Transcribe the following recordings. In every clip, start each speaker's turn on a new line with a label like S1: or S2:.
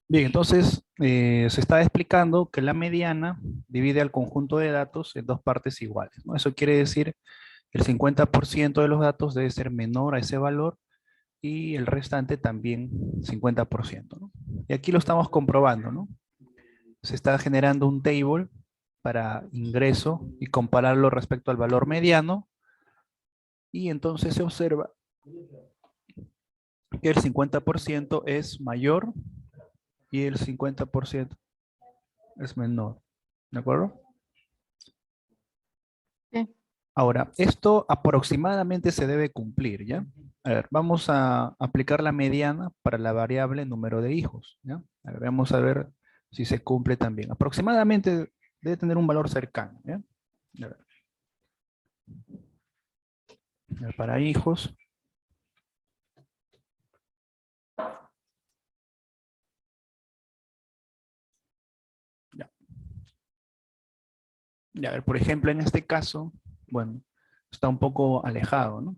S1: Bien, entonces se está explicando que la mediana divide al conjunto de datos en dos partes iguales, ¿no? Eso quiere decir que el 50% de los datos debe ser menor a ese valor y el restante también 50%, ¿no? Y aquí lo estamos comprobando, ¿no? Se está generando un table para ingreso y compararlo respecto al valor mediano y entonces se observa que el 50% es mayor y el 50% es menor. ¿De acuerdo?
S2: Sí.
S1: Ahora, esto aproximadamente se debe cumplir, ¿ya? A ver, vamos a aplicar la mediana para la variable número de hijos, ¿ya? A ver, vamos a ver si se cumple también. Aproximadamente debe tener un valor cercano, ¿ya? A ver, para hijos. Ya. Ya, a ver, por ejemplo, en este caso, bueno, está un poco alejado, ¿no?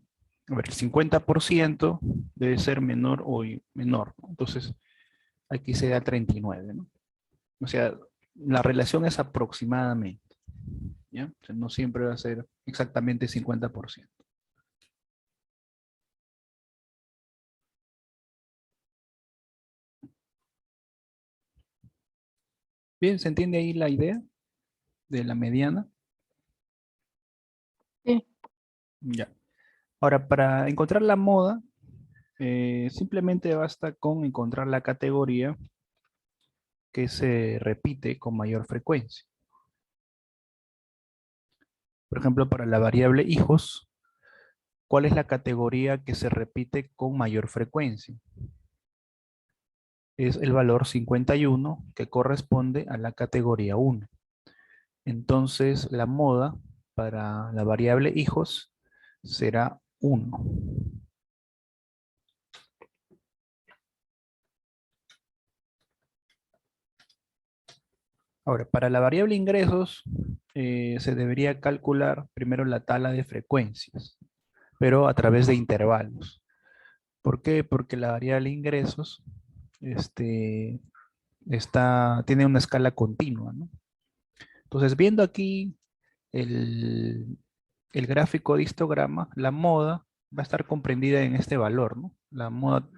S1: A ver, el 50% debe ser menor o menor, ¿no? Entonces, aquí se da 39, ¿no? O sea, la relación es aproximadamente, ¿ya? O sea, no siempre va a ser exactamente 50%. Bien, ¿se entiende ahí la idea de la mediana?
S2: Sí.
S1: Ya. Ahora, para encontrar la moda, simplemente basta con encontrar la categoría que se repite con mayor frecuencia. Por ejemplo, para la variable hijos, ¿cuál es la categoría que se repite con mayor frecuencia? Es el valor 51 que corresponde a la categoría 1. Entonces, la moda para la variable hijos será 1. Ahora, para la variable ingresos, se debería calcular primero la tabla de frecuencias, pero a través de intervalos. ¿Por qué? Porque la variable ingresos este, tiene una escala continua, ¿no? Entonces, viendo aquí el, el gráfico de histograma, la moda va a estar comprendida en este valor, ¿no? La moda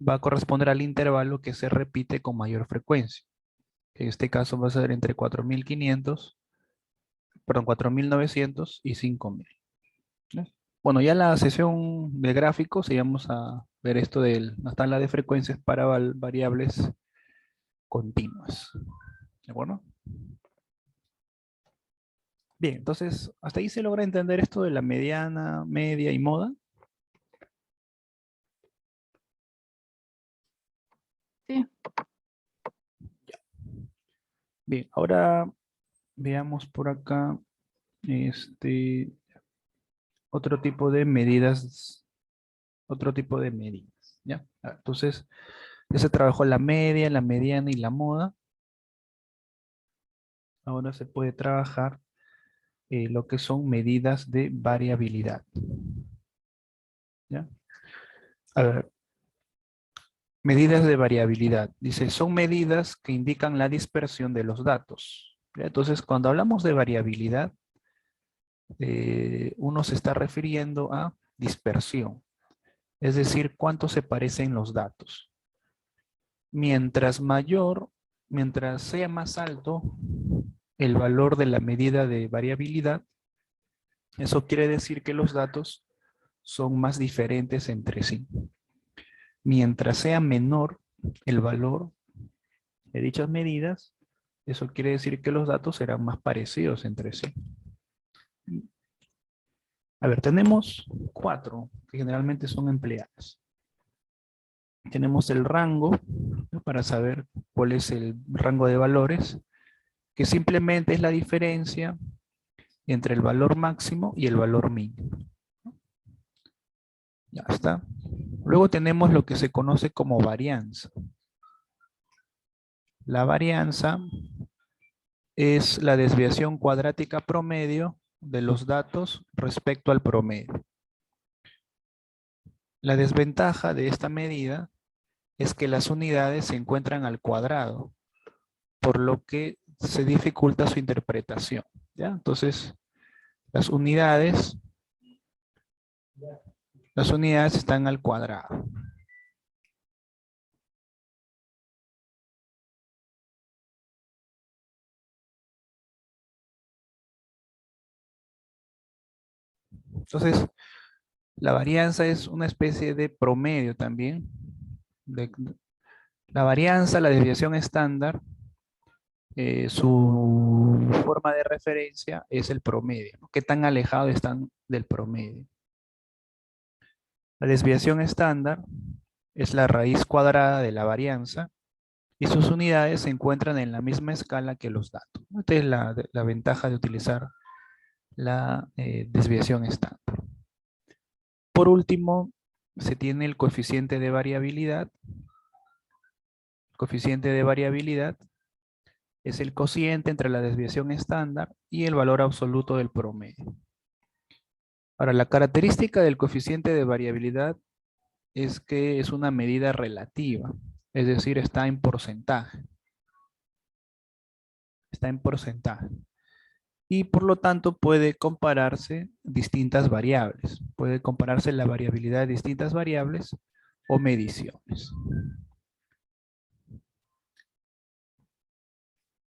S1: va a corresponder al intervalo que se repite con mayor frecuencia. En este caso va a ser entre 4500, perdón, 4900 y 5000. ¿No? Bueno, ya en la sesión de gráficos, y vamos a ver esto de la tabla de frecuencias para variables continuas. ¿De acuerdo? Bien, entonces, hasta ahí se logra entender esto de la mediana, media y moda.
S2: Sí.
S1: Bien, ahora veamos por acá otro tipo de medidas, ¿ya? Entonces, ya se trabajó la media, la mediana y la moda. Ahora se puede trabajar lo que son medidas de variabilidad, ¿ya? A ver, medidas de variabilidad. Dice, son medidas que indican la dispersión de los datos, ¿ya? Entonces, cuando hablamos de variabilidad, uno se está refiriendo a dispersión, es decir, cuánto se parecen los datos. Mientras mayor, mientras sea más alto el valor de la medida de variabilidad, eso quiere decir que los datos son más diferentes entre sí. Mientras sea menor el valor de dichas medidas, eso quiere decir que los datos serán más parecidos entre sí. A ver, tenemos 4 que generalmente son empleadas. Tenemos el rango, ¿no? Para saber cuál es el rango de valores, que simplemente es la diferencia entre el valor máximo y el valor mínimo. Ya está. Luego tenemos lo que se conoce como varianza. La varianza es la desviación cuadrática promedio de los datos respecto al promedio. La desventaja de esta medida es que las unidades se encuentran al cuadrado, por lo que se dificulta su interpretación, ¿ya? Entonces, las unidades están al cuadrado. Entonces, la varianza es una especie de promedio también. La varianza, la desviación estándar, su forma de referencia es el promedio, ¿no? ¿Qué tan alejado están del promedio? La desviación estándar es la raíz cuadrada de la varianza y sus unidades se encuentran en la misma escala que los datos. Esta es la ventaja de utilizar la desviación estándar. Por último, se tiene el coeficiente de variabilidad. El coeficiente de variabilidad es el cociente entre la desviación estándar y el valor absoluto del promedio. Ahora, la característica del coeficiente de variabilidad es que es una medida relativa, es decir, está en porcentaje. Está en porcentaje. Y por lo tanto puede compararse distintas variables. Puede compararse la variabilidad de distintas variables o mediciones.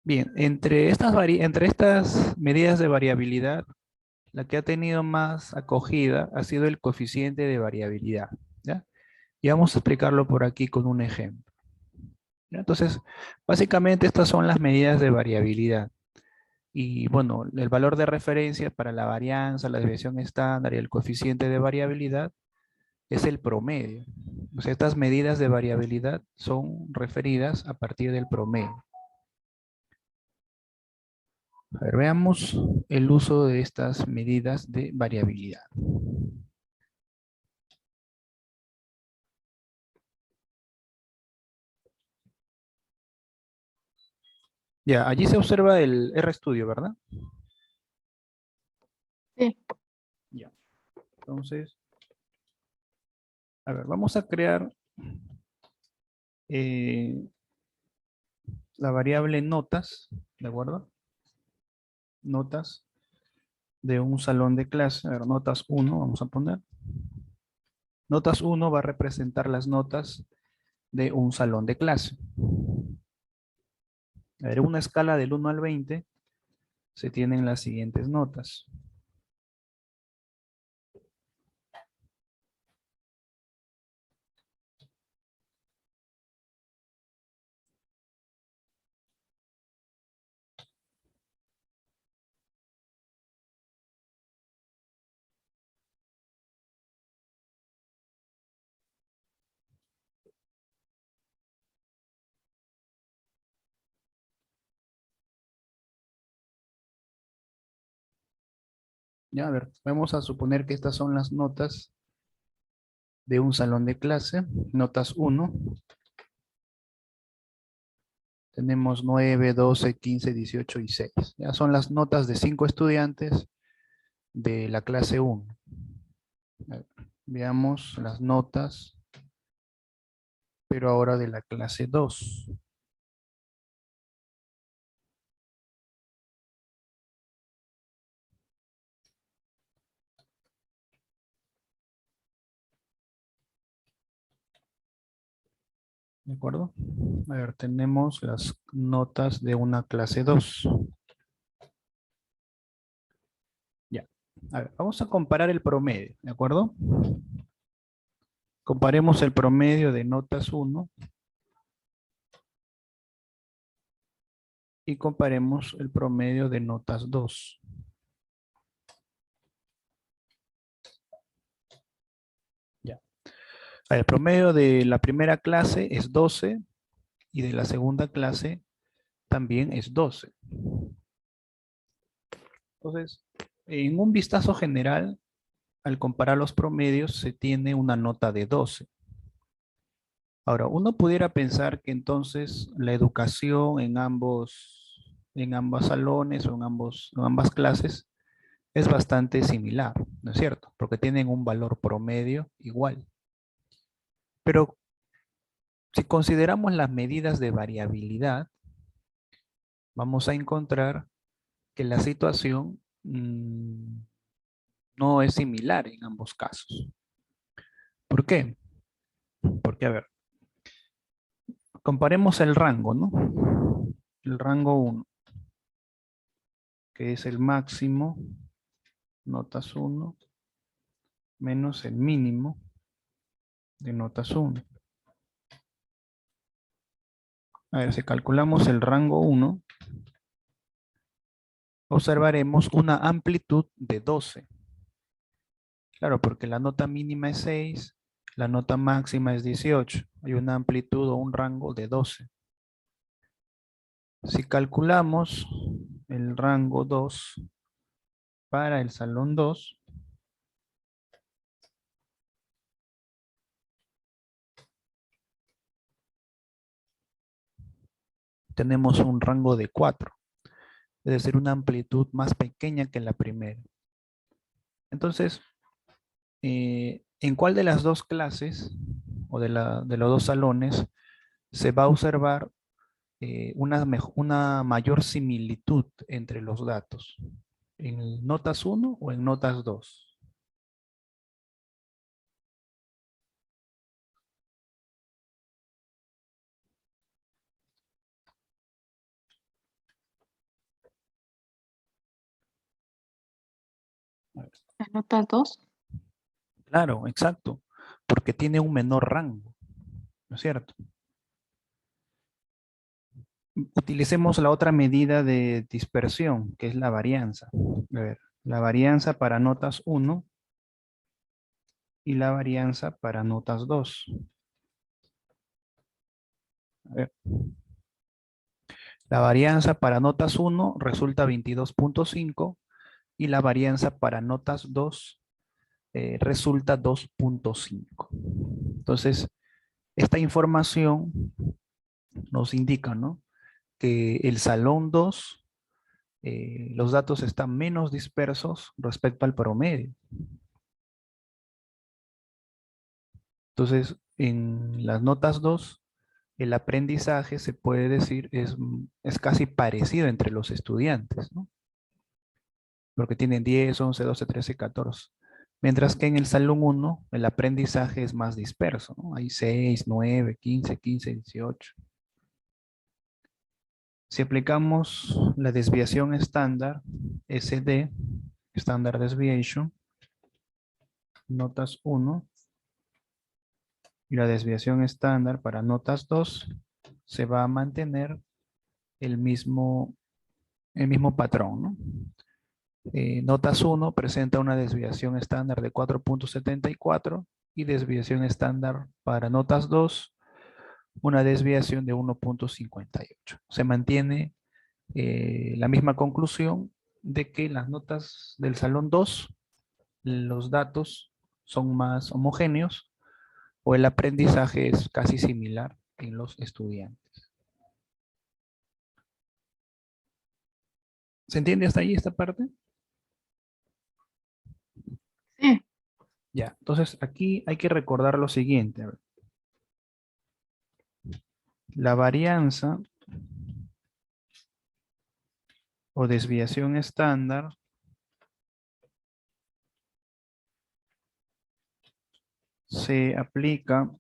S1: Bien, entre estas medidas de variabilidad, la que ha tenido más acogida ha sido el coeficiente de variabilidad, ¿ya? Y vamos a explicarlo por aquí con un ejemplo, ¿ya? Entonces, básicamente estas son las medidas de variabilidad. Y bueno, el valor de referencia para la varianza, la desviación estándar y el coeficiente de variabilidad es el promedio. O sea, estas medidas de variabilidad son referidas a partir del promedio. A ver, veamos el uso de estas medidas de variabilidad. Ya, allí se observa el RStudio, ¿verdad?
S2: Sí.
S1: Ya. Entonces, a ver, vamos a crear la variable notas, ¿de acuerdo? Notas de un salón de clase. A ver, notas 1, vamos a poner. Notas 1 va a representar las notas de un salón de clase. A ver, en una escala del 1 al 20 se tienen las siguientes notas. Ya, a ver, vamos a suponer que estas son las notas de un salón de clase. Notas 1. Tenemos 9, 12, 15, 18 y 6. Ya son las notas de 5 estudiantes de la clase 1. Veamos las notas, pero ahora de la clase 2. ¿De acuerdo? A ver, tenemos las notas de una clase 2. Ya. A ver, vamos a comparar el promedio, ¿de acuerdo? Comparemos el promedio de notas 1 y comparemos el promedio de notas 2. Ya. El promedio de la primera clase es 12 y de la segunda clase también es 12. Entonces, en un vistazo general, al comparar los promedios, se tiene una nota de 12. Ahora, uno pudiera pensar que entonces la educación en ambos salones o en ambas clases es bastante similar, ¿no es cierto? Porque tienen un valor promedio igual. Pero Si consideramos las medidas de variabilidad, vamos a encontrar que la situación no es similar en ambos casos. ¿Por qué? Porque, a ver, comparemos el rango, ¿no? El rango 1, que es el máximo, notas 1, menos el mínimo de notas 1. A ver, si calculamos el rango 1, observaremos una amplitud de 12. Claro, porque la nota mínima es 6, la nota máxima es 18. Hay una amplitud o un rango de 12. Si calculamos el rango 2 para el salón 2, tenemos un rango de 4, es decir, una amplitud más pequeña que la primera. Entonces, ¿en cuál de las dos clases o de los dos salones se va a observar una mayor similitud entre los datos? ¿En notas 1 o en notas 2?
S2: ¿La nota 2?
S1: Claro, exacto, porque tiene un menor rango, ¿no es cierto? Utilicemos la otra medida de dispersión, que es la varianza. A ver, la varianza para notas 1 y la varianza para notas 2. A ver. La varianza para notas 1 resulta 22.5 y la varianza para notas 2 resulta 2.5. Entonces, esta información nos indica, ¿no?, que el salón 2, los datos están menos dispersos respecto al promedio. Entonces, en las notas 2, el aprendizaje se puede decir es casi parecido entre los estudiantes, ¿no? Porque tienen 10, 11, 12, 13, 14. Mientras que en el salón 1, el aprendizaje es más disperso, ¿no? Hay 6, 9, 15, 15, 18. Si aplicamos la desviación estándar, SD, Standard Deviation, notas 1, y la desviación estándar para notas 2, se va a mantener el mismo patrón, ¿no? Notas 1 presenta una desviación estándar de 4.74 y desviación estándar para notas 2, una desviación de 1.58. Se mantiene la misma conclusión de que las notas del salón 2, los datos son más homogéneos o el aprendizaje es casi similar en los estudiantes. ¿Se entiende hasta ahí esta parte?
S2: Sí.
S1: Ya, entonces aquí hay que recordar lo siguiente. A ver. La varianza o desviación estándar se aplica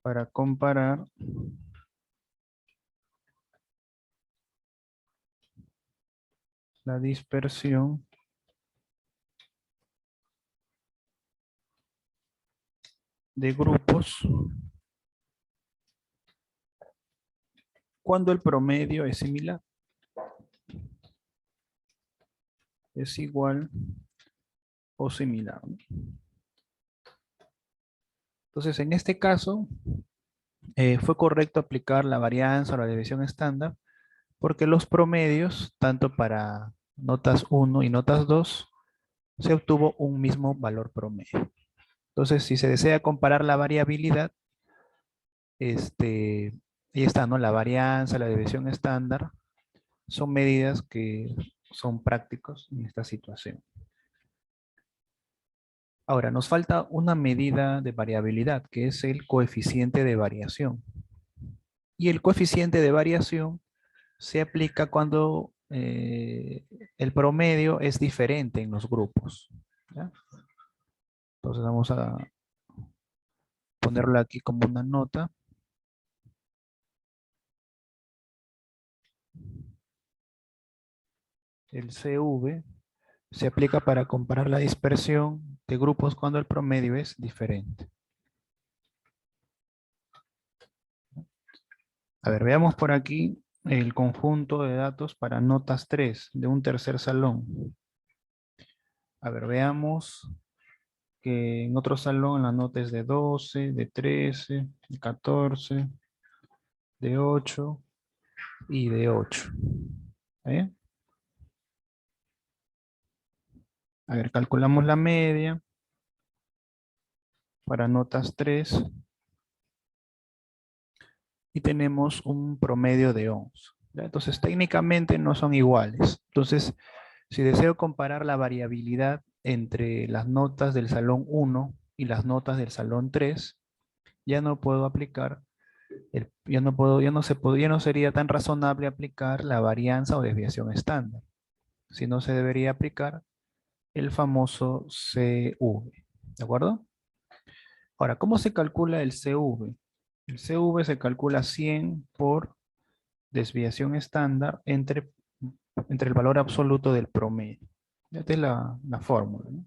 S1: para comparar la dispersión de grupos cuando el promedio es similar. Es igual o similar. Entonces, en este caso, fue correcto aplicar la varianza o la desviación estándar porque los promedios, tanto para notas 1 y notas 2, se obtuvo un mismo valor promedio. Entonces, si se desea comparar la variabilidad, ahí está, ¿no? La varianza, la desviación estándar, son medidas que son prácticos en esta situación. Ahora, nos falta una medida de variabilidad, que es el coeficiente de variación. Y el coeficiente de variación se aplica cuando el promedio es diferente en los grupos. ¿Ya? Entonces vamos a ponerlo aquí como una nota. El CV se aplica para comparar la dispersión de grupos cuando el promedio es diferente. A ver, veamos por aquí el conjunto de datos para notas 3 de un tercer salón. A ver, veamos que en otro salón la nota es de 12, de 13, de 14, de 8 y de 8. ¿Eh? A ver, calculamos la media para notas 3 y tenemos un promedio de 11. ¿Ya? Entonces, técnicamente no son iguales. Entonces, si deseo comparar la variabilidad entre las notas del salón 1 y las notas del salón 3, ya no puedo aplicar, ya no sería tan razonable aplicar la varianza o desviación estándar, sino se debería aplicar el famoso CV. ¿De acuerdo? Ahora, ¿cómo se calcula el CV? El CV se calcula 100 por desviación estándar entre el valor absoluto del promedio. Esta es la fórmula, ¿no?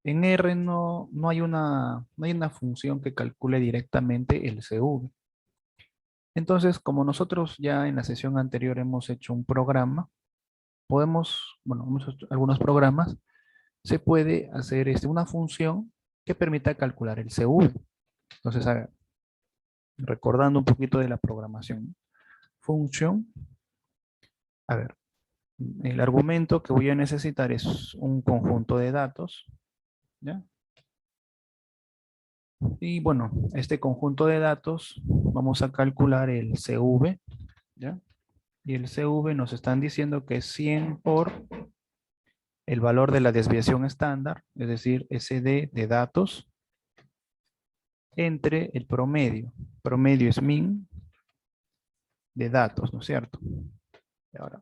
S1: En R no hay una función que calcule directamente el CV. Entonces, como nosotros ya en la sesión anterior hemos hecho un programa, bueno, hemos hecho algunos programas, se puede hacer una función que permita calcular el CV. Entonces, recordando un poquito de la programación. Función, a ver, el argumento que voy a necesitar es un conjunto de datos, ¿ya? Y bueno, este conjunto de datos vamos a calcular el CV, ¿ya? Y el CV nos están diciendo que es 100 por el valor de la desviación estándar, es decir, SD de datos, entre el promedio. Promedio es min de datos, ¿no es cierto? Y ahora,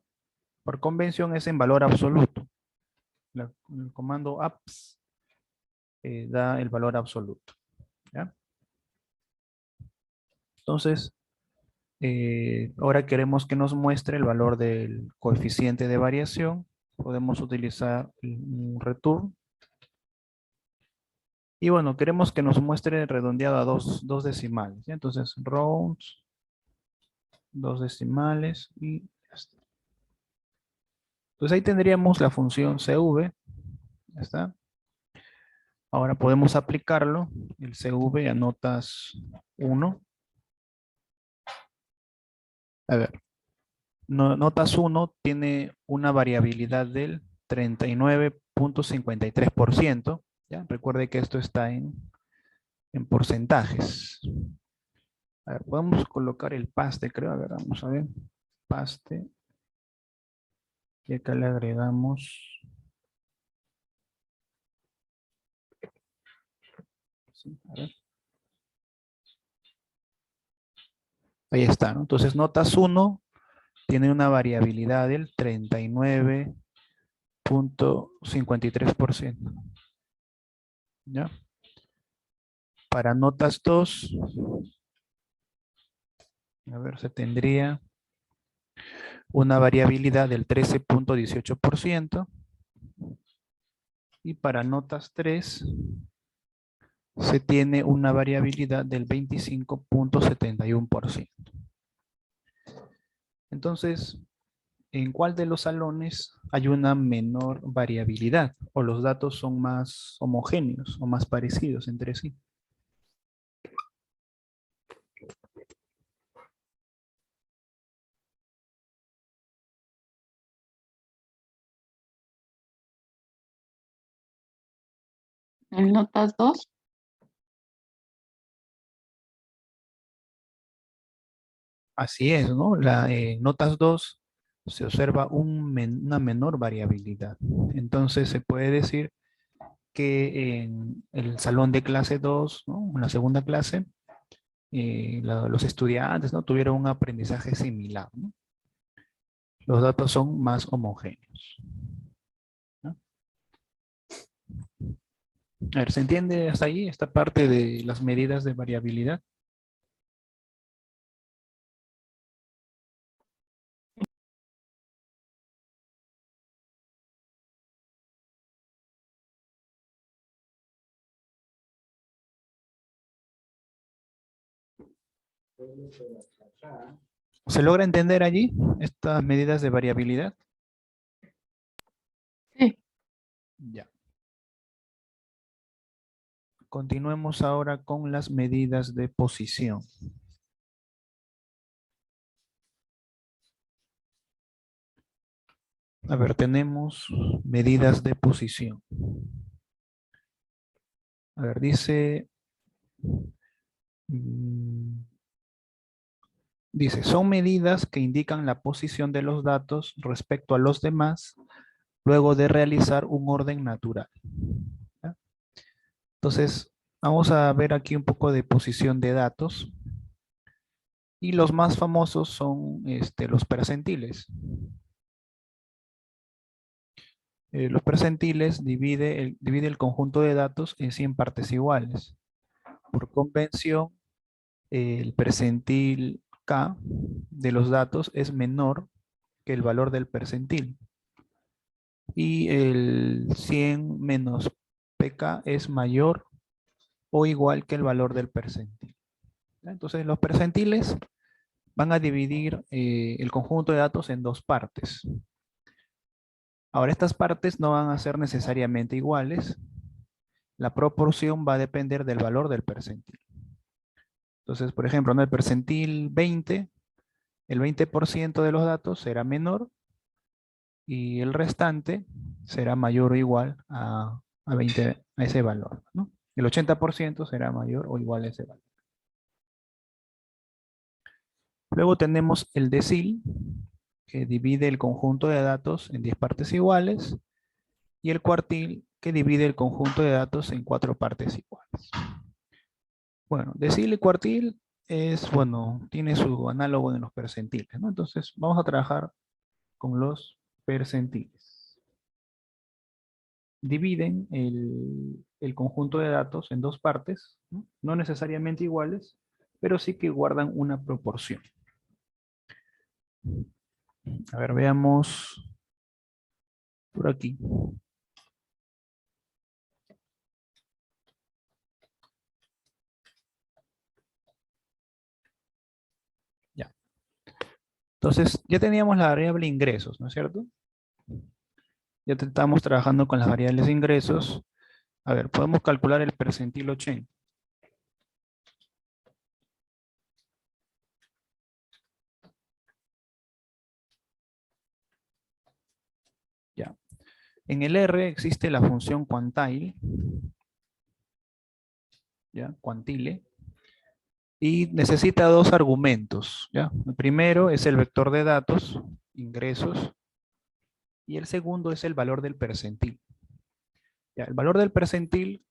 S1: por convención es en valor absoluto. El comando apps da el valor absoluto, ¿ya? Entonces, ahora queremos que nos muestre el valor del coeficiente de variación. Podemos utilizar un return. Y bueno, queremos que nos muestre redondeado a dos decimales, ¿ya? Entonces, rounds, dos decimales y ya está. Entonces ahí tendríamos la función CV. ¿Ya está? Ahora podemos aplicarlo, el CV a notas 1. A ver, notas 1 tiene una variabilidad del 39.53%. ¿Ya? Recuerde que esto está en porcentajes. A ver, podemos colocar el paste, creo. A ver, vamos a ver. Paste. Y acá le agregamos. Sí, a ver. Ahí está, ¿no? Entonces, notas 1 tiene una variabilidad del 39.53%. ¿Ya? Para notas 2, a ver, se tendría una variabilidad del 13.18%. Y para notas 3, se tiene una variabilidad del 25.71%. Entonces, ¿en cuál de los salones hay una menor variabilidad o los datos son más homogéneos o más parecidos entre sí?
S2: En notas 2,
S1: Así es, ¿no? La notas 2 se observa una menor variabilidad. Entonces se puede decir que en el salón de clase 2, ¿no? En la segunda clase, los estudiantes, ¿no? Tuvieron un aprendizaje similar, ¿no? Los datos son más homogéneos, ¿no? A ver, ¿se entiende hasta ahí esta parte de las medidas de variabilidad? ¿Se logra entender allí estas medidas de variabilidad?
S2: Sí.
S1: Ya. Continuemos ahora con las medidas de posición. A ver, tenemos medidas de posición. A ver, mm, dice, son medidas que indican la posición de los datos respecto a los demás luego de realizar un orden natural. ¿Ya? Entonces, vamos a ver aquí un poco de posición de datos. Y los más famosos son los percentiles. Los percentiles divide el conjunto de datos en 100 partes iguales. Por convención, el percentil K de los datos es menor que el valor del percentil. Y el 100 menos PK es mayor o igual que el valor del percentil. Entonces, los percentiles van a dividir el conjunto de datos en dos partes. Ahora, estas partes no van a ser necesariamente iguales. La proporción va a depender del valor del percentil. Entonces, por ejemplo, en el percentil 20, el 20% de los datos será menor y el restante será mayor o igual a 20, a ese valor, ¿no? El 80% será mayor o igual a ese valor. Luego tenemos el decil, que divide el conjunto de datos en 10 partes iguales, y el cuartil, que divide el conjunto de datos en 4 partes iguales. Bueno, decil y cuartil tiene su análogo en los percentiles, ¿no? Entonces, vamos a trabajar con los percentiles. Dividen el conjunto de datos en dos partes, ¿no? No necesariamente iguales, pero sí que guardan una proporción. A ver, veamos por aquí. Ya. Entonces, ya teníamos la variable ingresos, ¿no es cierto? Ya estamos trabajando con las variables de ingresos. A ver, podemos calcular el percentil 80. Ya. En el R existe la función quantile, ¿ya? Quantile, y necesita dos argumentos, ¿ya? El primero es el vector de datos, ingresos, y el segundo es el valor del percentil. Ya, el valor del percentil,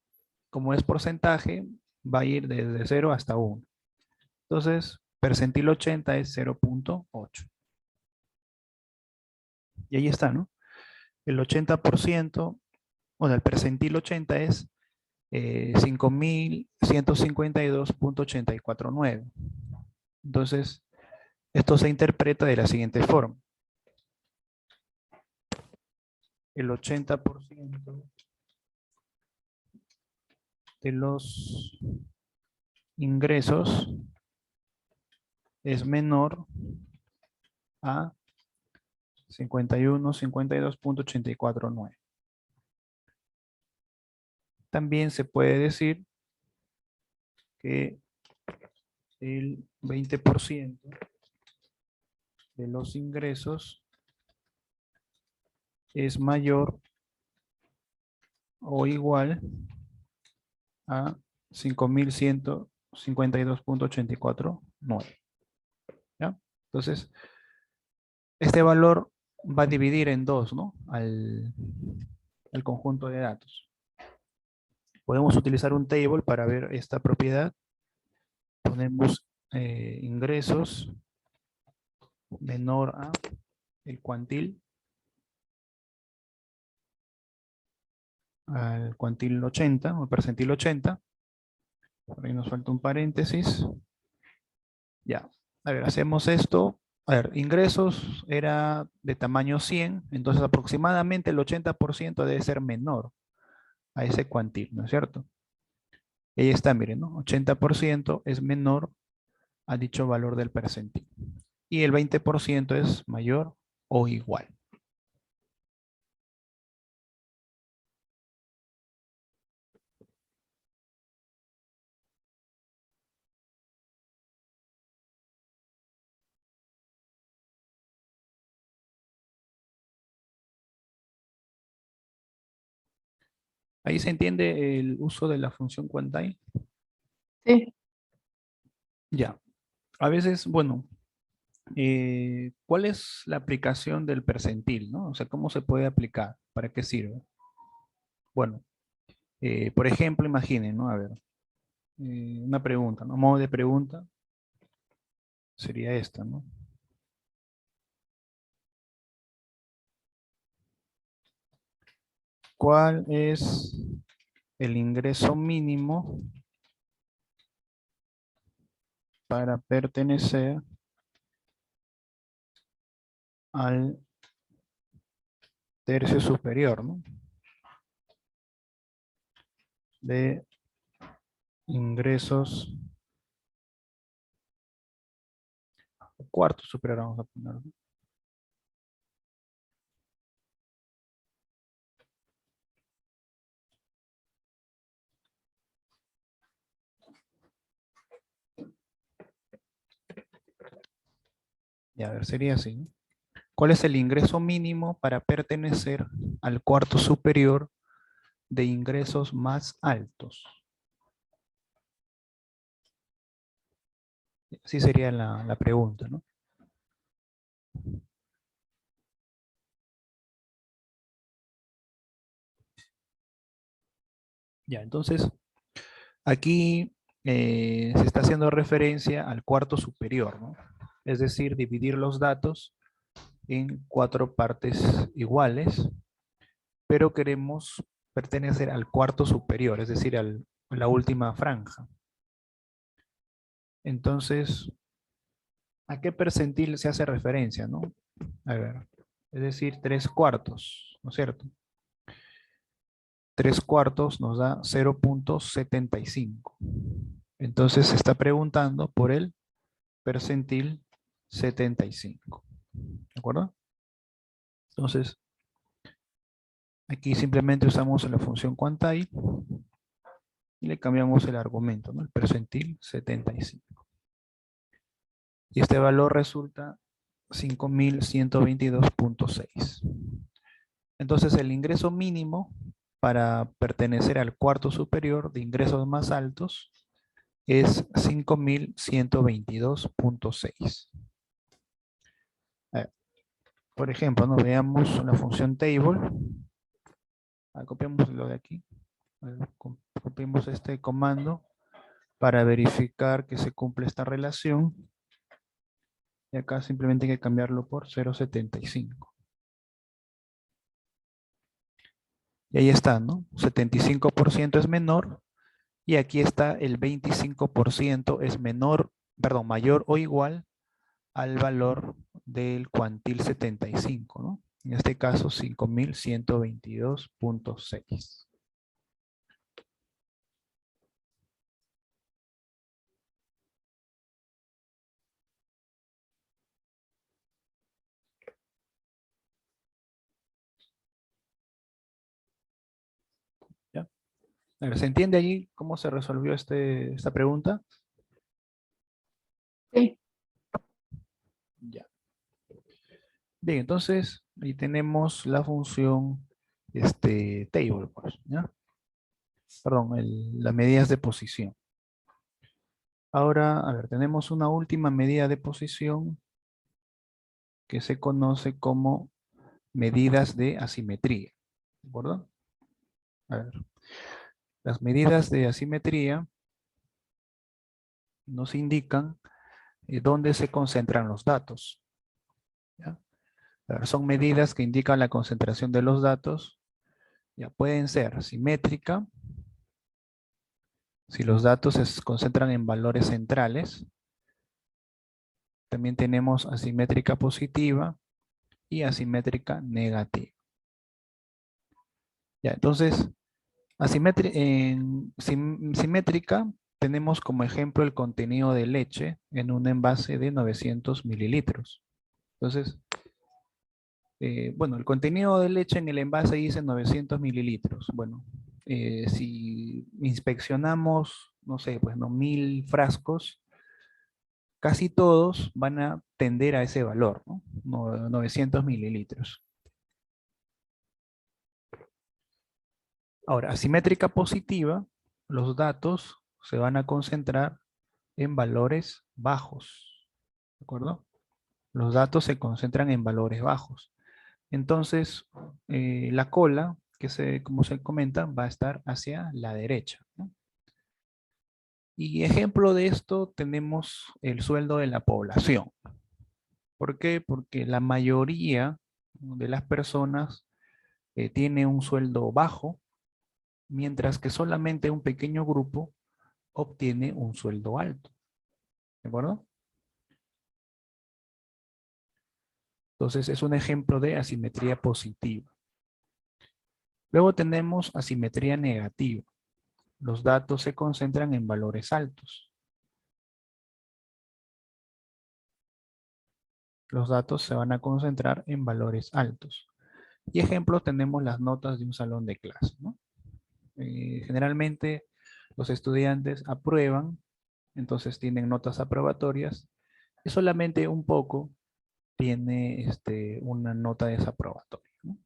S1: como es porcentaje, va a ir desde 0 hasta 1. Entonces, percentil 80 es 0.8. Y ahí está, ¿no? El 80%, bueno, el percentil 80 es 5.152.849. Entonces, esto se interpreta de la siguiente forma. El 80% de los ingresos es menor a 51.52.849. También se puede decir que el 20% de los ingresos es mayor o igual a 5.152.849. ¿Ya? Entonces, Este valor va a dividir en dos, ¿no? Al conjunto de datos. Podemos utilizar un table para ver esta propiedad. Ponemos ingresos menor a el cuantil, al cuantil 80 o percentil 80. Por ahí nos falta un paréntesis. Ya. A ver, hacemos esto. A ver, ingresos era de tamaño 100, entonces aproximadamente el 80% debe ser menor a ese cuantil, ¿no es cierto? Y ahí está, miren, ¿no? 80% es menor a dicho valor del percentil. Y el 20% es mayor o igual. Ahí se entiende el uso de la función quantile.
S2: Sí.
S1: Ya. A veces, bueno, ¿cuál es la aplicación del percentil, no? O sea, ¿cómo se puede aplicar? ¿Para qué sirve? Bueno, por ejemplo, imaginen, ¿no? A ver, una pregunta, ¿no? Modo de pregunta sería esta, ¿no? ¿Cuál es el ingreso mínimo para pertenecer al tercio superior, ¿no? De ingresos cuarto superior, vamos a poner, ¿no? Y a ver, sería así, ¿no? ¿Cuál es el ingreso mínimo para pertenecer al cuarto superior de ingresos más altos? Así sería la pregunta, ¿no? Ya, entonces, aquí se está haciendo referencia al cuarto superior, ¿no? Es decir, dividir los datos en 4 partes iguales, pero queremos pertenecer al cuarto superior, es decir, a la última franja. Entonces, ¿a qué percentil se hace referencia, no? A ver, es decir, 3 cuartos, ¿no es cierto? 3 cuartos nos da 0,75. Entonces se está preguntando por el percentil 75. ¿De acuerdo? Entonces, aquí simplemente usamos la función quantile y le cambiamos el argumento, ¿no? El percentil 75. Y este valor resulta 5122.6. Entonces el ingreso mínimo para pertenecer al cuarto superior de ingresos más altos es 5122.6. Por ejemplo, nos veamos la función table. Copiamos lo de aquí. Copiamos este comando para verificar que se cumple esta relación. Y acá simplemente hay que cambiarlo por 0,75. Y ahí está, ¿no? 75% es menor. Y aquí está el 25% es menor, perdón, mayor o igual al valor del cuantil 75, ¿no? En este caso, 5122.6. ¿Ya? A ver, ¿se entiende allí cómo se resolvió esta pregunta?
S2: Sí.
S1: Ya. Bien, entonces ahí tenemos la función table, pues, ¿ya? Perdón, las medidas de posición. Ahora, a ver, tenemos una última medida de posición que se conoce como medidas de asimetría. ¿De acuerdo? A ver, las medidas de asimetría nos indican dónde se concentran los datos. ¿Ya? A ver, son medidas que indican la concentración de los datos. Ya pueden ser simétrica, si los datos se concentran en valores centrales. También tenemos asimétrica positiva y asimétrica negativa. Ya, entonces, simétrica tenemos como ejemplo el contenido de leche en un envase de 900 mililitros. Entonces, bueno, el contenido de leche en el envase dice 900 mililitros. Bueno, si inspeccionamos, no sé, pues no, 1000 frascos, casi todos van a tender a ese valor, ¿no? 900 mililitros. Ahora, asimétrica positiva, los datos se van a concentrar en valores bajos, ¿de acuerdo? Los datos se concentran en valores bajos. Entonces, la cola, como se comenta, va a estar hacia la derecha, ¿no? Y ejemplo de esto tenemos el sueldo de la población. ¿Por qué? Porque la mayoría de las personas tiene un sueldo bajo, mientras que solamente un pequeño grupo obtiene un sueldo alto. ¿De acuerdo? Entonces es un ejemplo de asimetría positiva. Luego tenemos asimetría negativa. Los datos se concentran en valores altos. Los datos se van a concentrar en valores altos. Y ejemplo tenemos las notas de un salón de clase, ¿no? Generalmente los estudiantes aprueban, entonces tienen notas aprobatorias, y solamente un poco tiene una nota desaprobatoria, ¿no?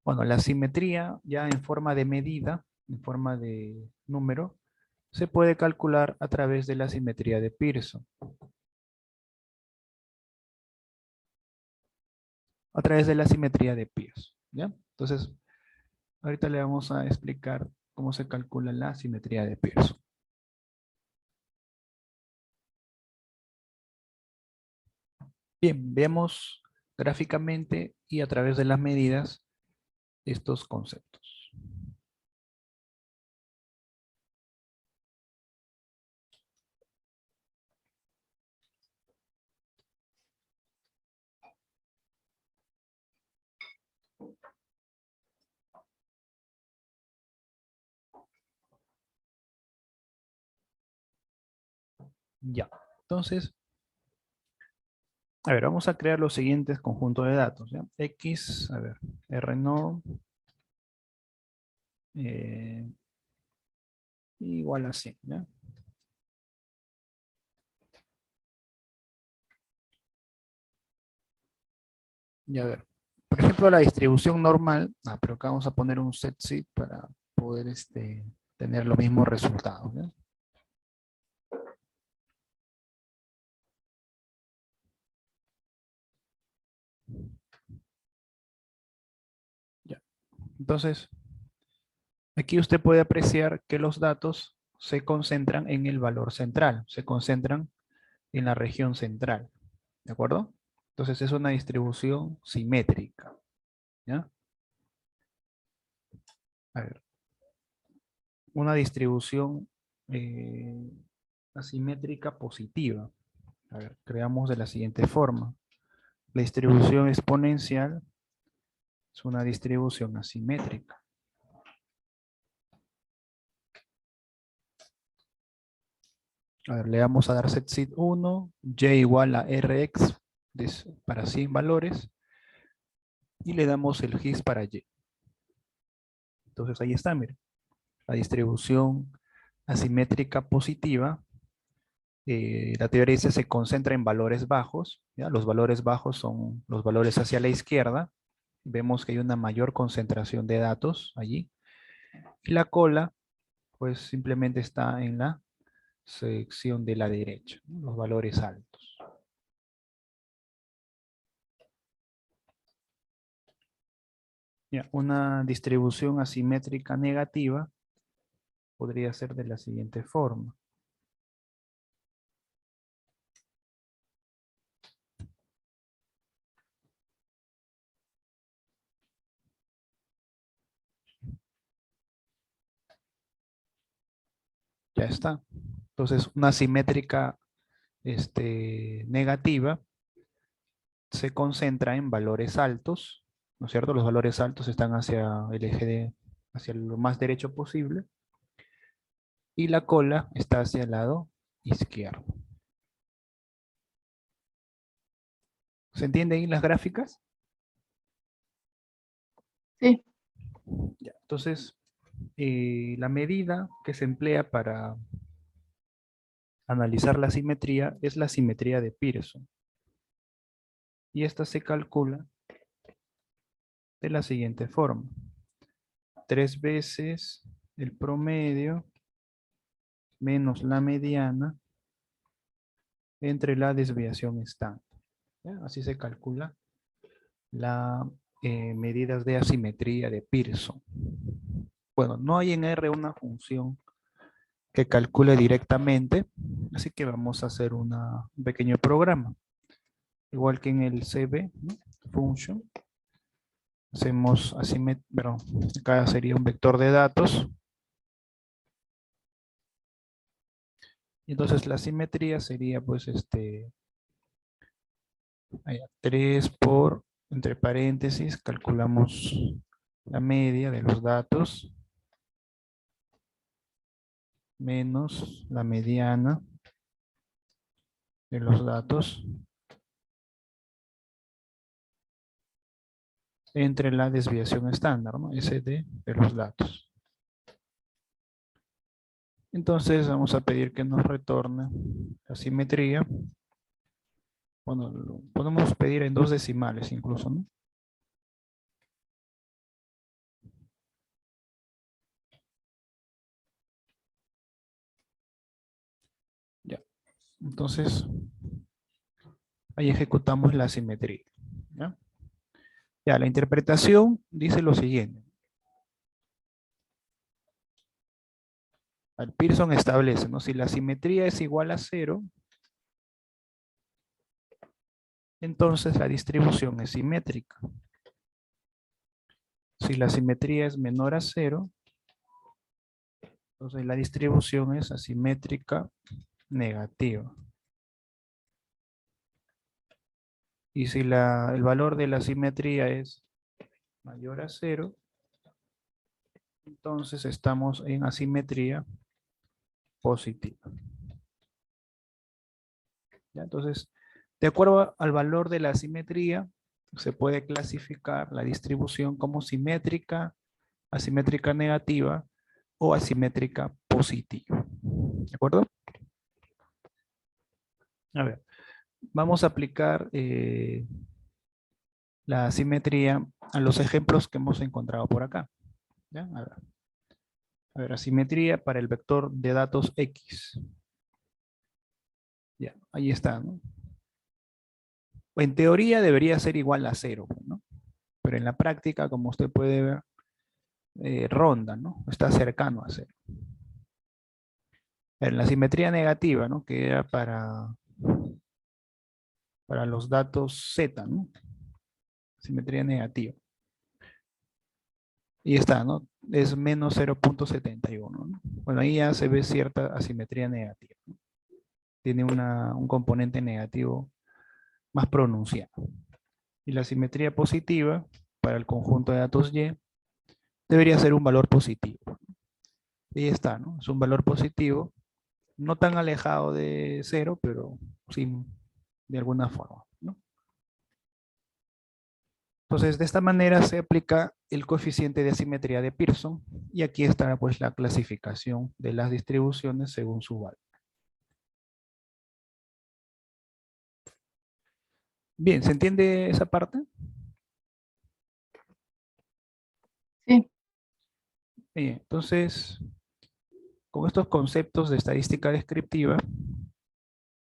S1: Bueno, la simetría ya en forma de medida, en forma de número, se puede calcular a través de la simetría de Pearson. A través de la simetría de Pearson, ¿ya? Entonces, ahorita le vamos a explicar cómo se calcula la simetría de Pearson. Bien, veamos gráficamente y a través de las medidas estos conceptos. Ya, entonces, a ver, vamos a crear los siguientes conjuntos de datos, ¿ya? X, a ver, R0, eh, igual a 100, ¿ya? Y a ver, por ejemplo, la distribución normal, pero acá vamos a poner un set seed para poder tener los mismos resultados, ¿ya? Ya. Entonces, aquí usted puede apreciar que los datos se concentran en el valor central, se concentran en la región central, ¿de acuerdo? Entonces es una distribución simétrica, ¿ya? A ver, una distribución eh, asimétrica positiva. A ver, creamos de la siguiente forma. La distribución exponencial es una distribución asimétrica. A ver, le vamos a dar set seed 1, y igual a rx para 100 valores, y le damos el gis para y. Entonces ahí está, miren. La distribución asimétrica positiva, la teoría dice se concentra en valores bajos, ¿ya? Los valores bajos son los valores hacia la izquierda. Vemos que hay una mayor concentración de datos allí. Y la cola, pues simplemente está en la sección de la derecha, ¿no? Los valores altos. Ya, una distribución asimétrica negativa podría ser de la siguiente forma. Ya está. Entonces, una simétrica negativa se concentra en valores altos, ¿no es cierto? Los valores altos están hacia el eje hacia lo más derecho posible, y la cola está hacia el lado izquierdo. ¿Se entienden ahí las gráficas?
S2: Sí,
S1: Ya. Entonces, la medida que se emplea para analizar la simetría es la simetría de Pearson. Y esta se calcula de la siguiente forma. 3 veces el promedio menos la mediana entre la desviación estándar. ¿Ya? Así se calcula las medidas de asimetría de Pearson. Bueno, no hay en R una función que calcule directamente, así que vamos a hacer un pequeño programa. Igual que en el CB, ¿no? Function. Hacemos asimetría, perdón, acá sería un vector de datos. Y entonces la simetría sería pues 3 por, entre paréntesis, calculamos la media de los datos, menos la mediana de los datos, entre la desviación estándar, ¿no? SD de los datos. Entonces vamos a pedir que nos retorne la simetría. Bueno, lo podemos pedir en 2 decimales incluso, ¿no? Ya. Entonces, ahí ejecutamos la simetría. ¿Ya? Ya, la interpretación dice lo siguiente. Al Pearson establece, ¿no? Si la simetría es igual a 0, entonces la distribución es simétrica. Si la simetría es menor a 0, entonces la distribución es asimétrica negativa. Y si el valor de la simetría es mayor a 0, entonces estamos en asimetría positiva. ¿Ya? Entonces, de acuerdo al valor de la asimetría, se puede clasificar la distribución como simétrica, asimétrica negativa o asimétrica positiva. ¿De acuerdo? A ver, vamos a aplicar la asimetría a los ejemplos que hemos encontrado por acá. ¿Ya? A ver, asimetría para el vector de datos X. Ya, ahí está, ¿no? En teoría debería ser igual a 0, ¿no? Pero en la práctica, como usted puede ver, ronda, ¿no? Está cercano a 0. En la simetría negativa, ¿no? Que era para los datos Z, ¿no? Simetría negativa. Y está, ¿no? Es menos 0.71, ¿no? Bueno, ahí ya se ve cierta asimetría negativa, ¿no? Tiene un componente negativo más pronunciado. Y la simetría positiva, para el conjunto de datos Y, debería ser un valor positivo. Y está, ¿no? Es un valor positivo, no tan alejado de 0, pero sí de alguna forma, ¿no? Entonces, de esta manera se aplica el coeficiente de asimetría de Pearson, y aquí está pues la clasificación de las distribuciones según su valor. Bien, ¿se entiende esa parte?
S2: sí,
S1: Bien, entonces, con estos conceptos de estadística descriptiva,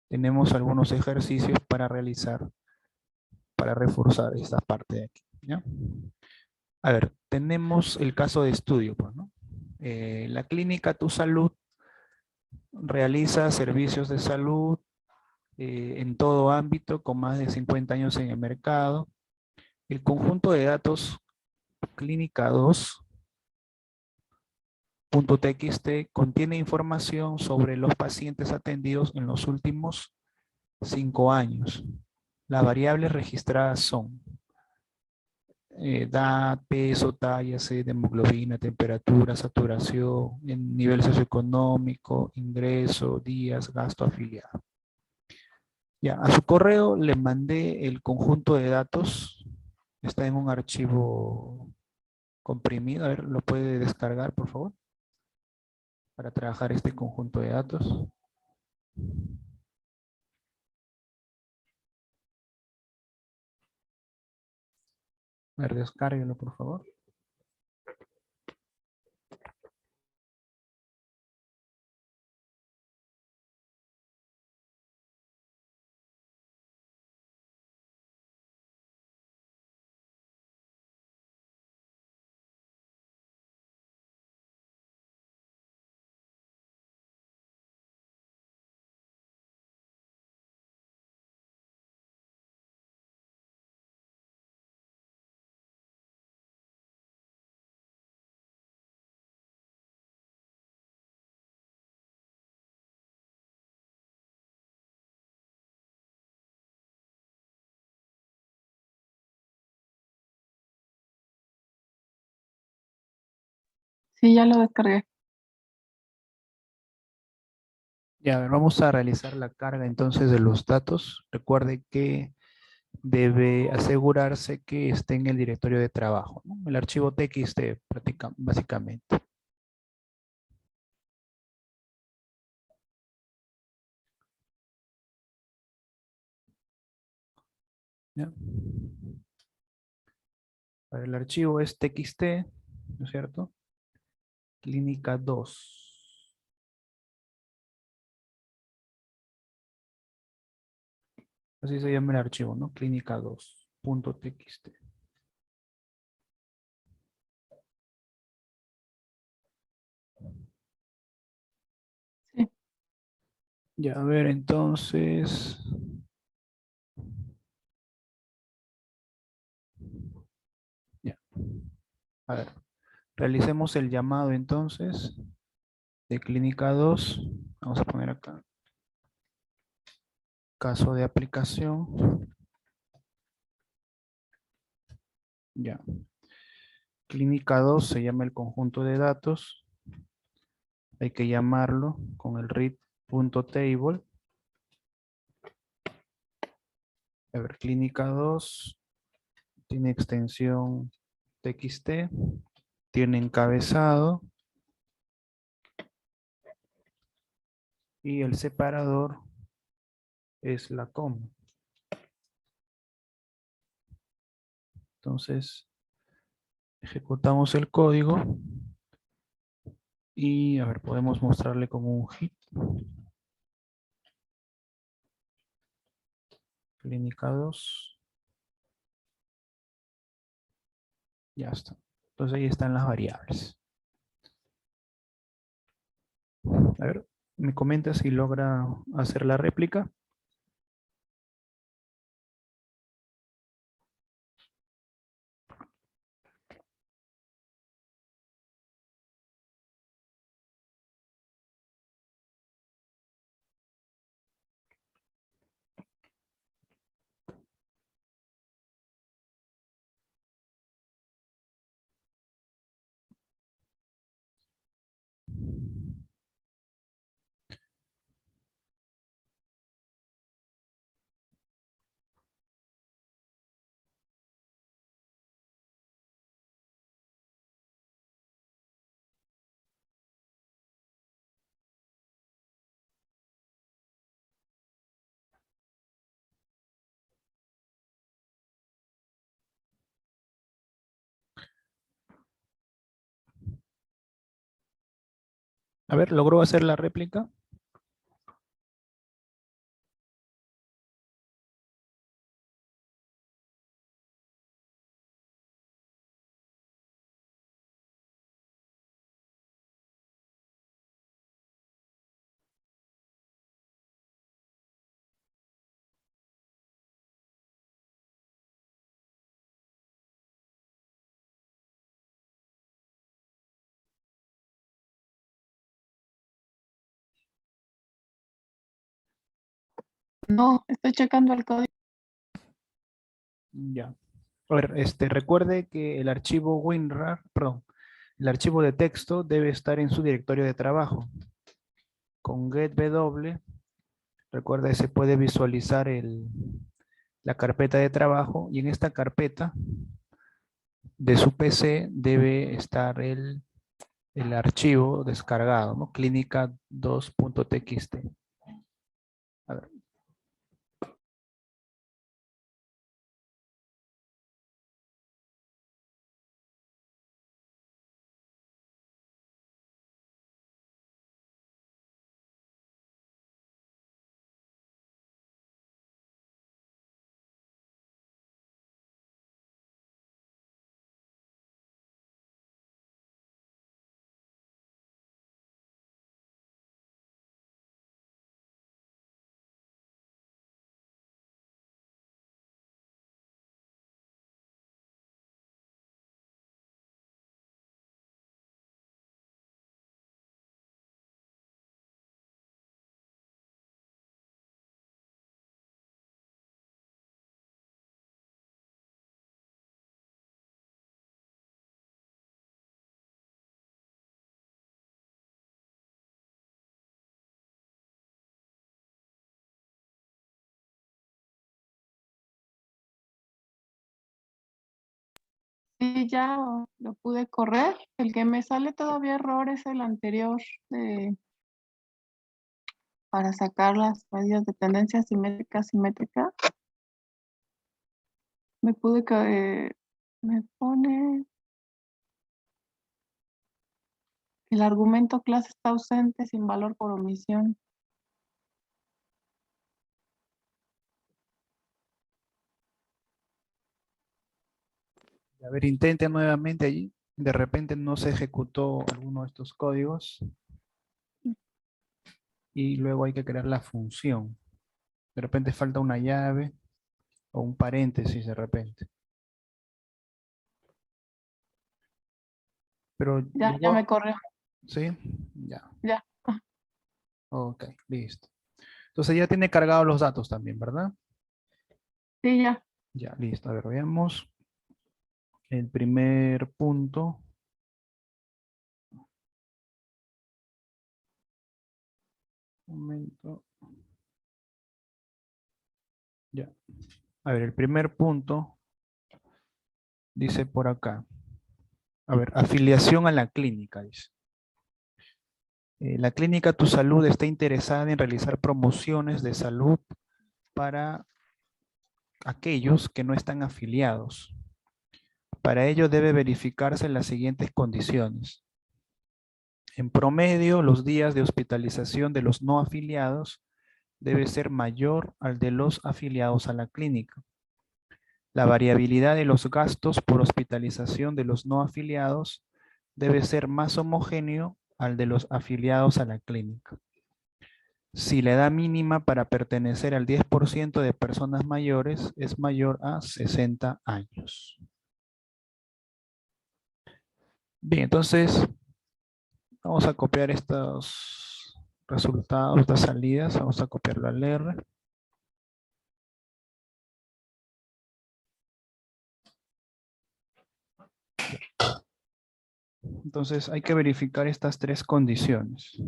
S1: tenemos algunos ejercicios para realizar, para reforzar esta parte de aquí, ¿ya? A ver, tenemos el caso de estudio, pues, ¿no? La clínica Tu Salud realiza servicios de salud en todo ámbito con más de 50 años en el mercado. El conjunto de datos clínica 2.txt contiene información sobre los pacientes atendidos en los últimos 5 años. Las variables registradas son edad, peso, talla, sed, hemoglobina, temperatura, saturación, en nivel socioeconómico, ingreso, días, gasto afiliado. Ya, a su correo le mandé el conjunto de datos. Está en un archivo comprimido. A ver, ¿lo puede descargar, por favor? Para trabajar este conjunto de datos. A ver, descárguelo, por favor.
S2: Sí, ya lo descargué.
S1: Ya, a ver, vamos a realizar la carga entonces de los datos. Recuerde que debe asegurarse que esté en el directorio de trabajo, ¿no? El archivo TXT, básicamente. ¿Ya? A ver, el archivo es TXT, ¿no es cierto? Clínica 2. Así se llama el archivo, ¿no? Clínica 2.txt.
S2: Sí,
S1: Ya, a ver, entonces. Ya, a ver. Realicemos el llamado entonces de clínica 2. Vamos a poner acá. Caso de aplicación. Ya. Clínica 2 se llama el conjunto de datos. Hay que llamarlo con el read.table. A ver, clínica 2 tiene extensión txt, tiene encabezado y el separador es la coma. Entonces, ejecutamos el código y a ver, podemos mostrarle como un hit. Clínica 2. Ya está. Entonces ahí están las variables. A ver, me comenta si logra hacer la réplica. A ver, ¿logró hacer la réplica?
S2: No, estoy checando el código.
S1: Ya. A ver, recuerde que el archivo WinRAR, perdón, el archivo de texto debe estar en su directorio de trabajo. Con getW, recuerda, se puede visualizar la carpeta de trabajo y en esta carpeta de su PC debe estar el archivo descargado, ¿no? Clínica 2.txt. A ver.
S2: Sí, ya lo pude correr. El que me sale todavía error es el anterior para sacar las medidas de tendencia simétrica, simétrica. Me pone el argumento clase está ausente sin valor por omisión.
S1: A ver, intente nuevamente allí. De repente no se ejecutó alguno de estos códigos y luego hay que crear la función. De repente falta una llave o un paréntesis de repente. Pero
S2: Ya me
S1: llegó,
S2: corrió.
S1: ¿sí? Ya.
S2: Ya.
S1: Ok, listo. Entonces ya tiene cargados los datos también, ¿verdad?
S2: Sí, ya.
S1: Ya, listo. A ver, veamos el primer punto. Un momento. Ya. A ver, el primer punto dice por acá. A ver, afiliación a la clínica, dice. La clínica Tu Salud está interesada en realizar promociones de salud para aquellos que no están afiliados. Para ello debe verificarse las siguientes condiciones. En promedio, los días de hospitalización de los no afiliados debe ser mayor al de los afiliados a la clínica. La variabilidad de los gastos por hospitalización de los no afiliados debe ser más homogéneo al de los afiliados a la clínica. Si la edad mínima para pertenecer al 10% de personas mayores es mayor a 60 años. Bien, entonces vamos a copiar estos resultados, estas salidas, vamos a copiarlo al R. Entonces hay que verificar estas tres condiciones.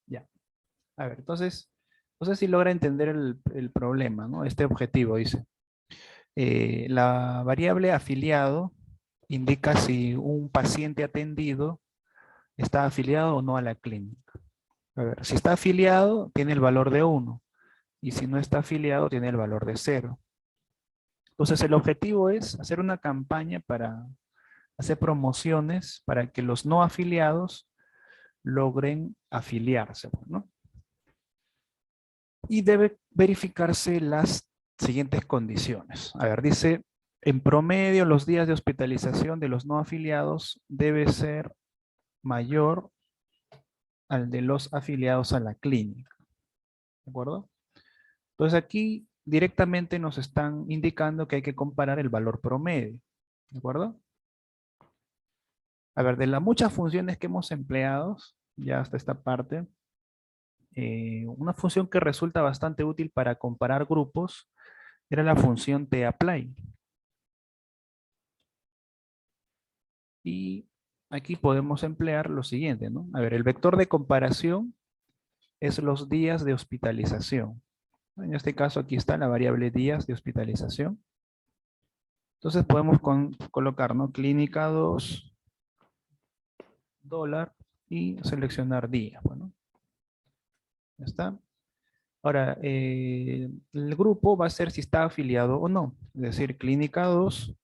S1: Ya. A ver, entonces, no sé si logra entender el problema, ¿no? Este objetivo, dice. La variable afiliado indica si un paciente atendido está afiliado o no a la clínica. A ver, si está afiliado, tiene el valor de 1. Y si no está afiliado, tiene el valor de 0. Entonces, el objetivo es hacer una campaña para hacer promociones para que los no afiliados logren afiliarse, ¿no? Y debe verificarse las siguientes condiciones. A ver, dice, en promedio los días de hospitalización de los no afiliados debe ser mayor al de los afiliados a la clínica. ¿De acuerdo? Entonces aquí directamente nos están indicando que hay que comparar el valor promedio. ¿De acuerdo? A ver, de las muchas funciones que hemos empleado, ya hasta esta parte, una función que resulta bastante útil para comparar grupos era la función tapply. Y aquí podemos emplear lo siguiente, ¿no? A ver, el vector de comparación es los días de hospitalización. En este caso aquí está la variable días de hospitalización. Entonces podemos colocar, ¿no? Clínica 2, dólar y seleccionar día. Bueno, ya está. Ahora, el grupo va a ser si está afiliado o no. Es decir, clínica 2,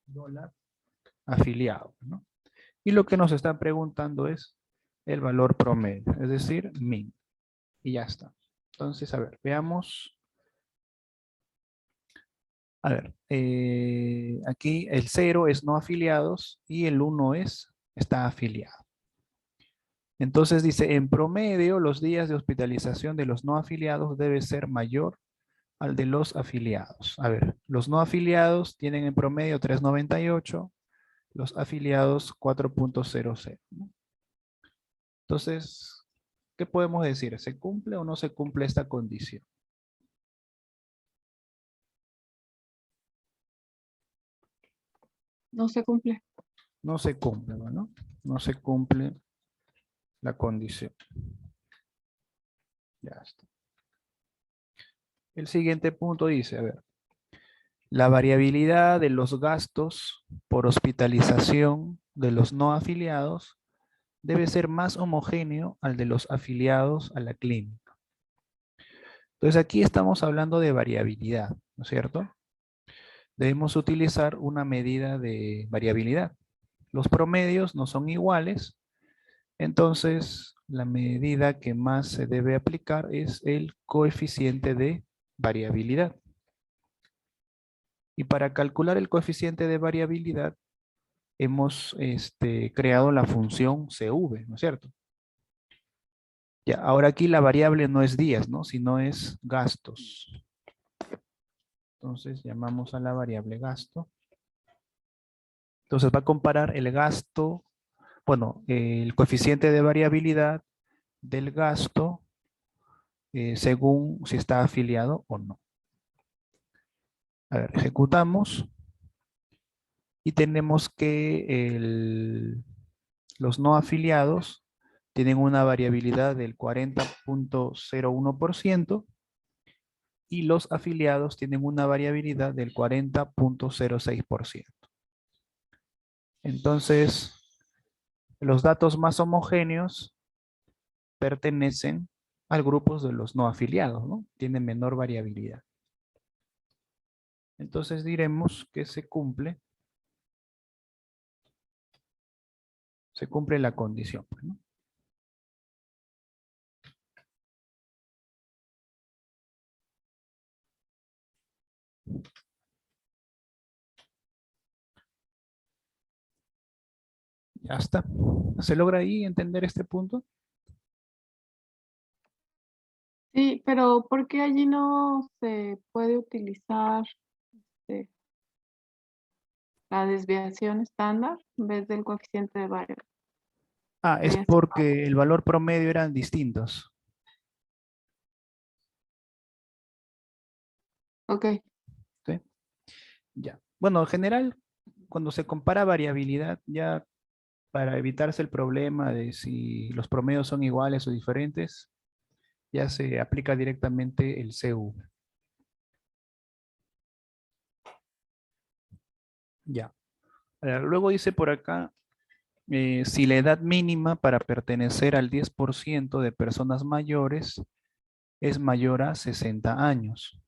S1: dólar, afiliado, ¿no? Y lo que nos están preguntando es el valor promedio, es decir, min. Y ya está. Entonces, a ver, veamos. A ver, aquí el 0 es no afiliados y el 1 está afiliado. Entonces dice, en promedio, los días de hospitalización de los no afiliados debe ser mayor al de los afiliados. A ver, los no afiliados tienen en promedio 3,98, los afiliados 4,00, ¿no? Entonces, ¿qué podemos decir? ¿Se cumple o no se cumple esta condición?
S2: No se cumple.
S1: No se cumple, ¿no? No se cumple la condición. Ya está. El siguiente punto dice, a ver, la variabilidad de los gastos por hospitalización de los no afiliados debe ser más homogéneo al de los afiliados a la clínica. Entonces aquí estamos hablando de variabilidad, ¿no es cierto? Debemos utilizar una medida de variabilidad. Los promedios no son iguales, entonces la medida que más se debe aplicar es el coeficiente de variabilidad. Y para calcular el coeficiente de variabilidad hemos creado la función CV, ¿no es cierto? Ya, ahora aquí la variable no es días, ¿no? Sino es gastos. Entonces llamamos a la variable gasto. Entonces va a comparar el gasto, bueno, el coeficiente de variabilidad del gasto según si está afiliado o no. A ver, ejecutamos y tenemos que los no afiliados tienen una variabilidad del 40,01% y los afiliados tienen una variabilidad del 40,06%. Entonces, los datos más homogéneos pertenecen al grupo de los no afiliados, ¿no? Tienen menor variabilidad. Entonces diremos que se cumple la condición, ¿no? Ya está. ¿Se logra ahí entender este punto?
S2: Sí, pero ¿por qué allí no se puede utilizar eh, la desviación estándar en vez del coeficiente de variable?
S1: Ah, es
S2: Sería así.
S1: porque el valor promedio eran distintos.
S2: Ok,
S1: ¿Sí? Ya. Bueno, en general, cuando se compara variabilidad, ya para evitarse el problema de si los promedios son iguales o diferentes, ya se aplica directamente el CV. Ya. Luego dice por acá, si la edad mínima para pertenecer al 10% de personas mayores es mayor a 60 años.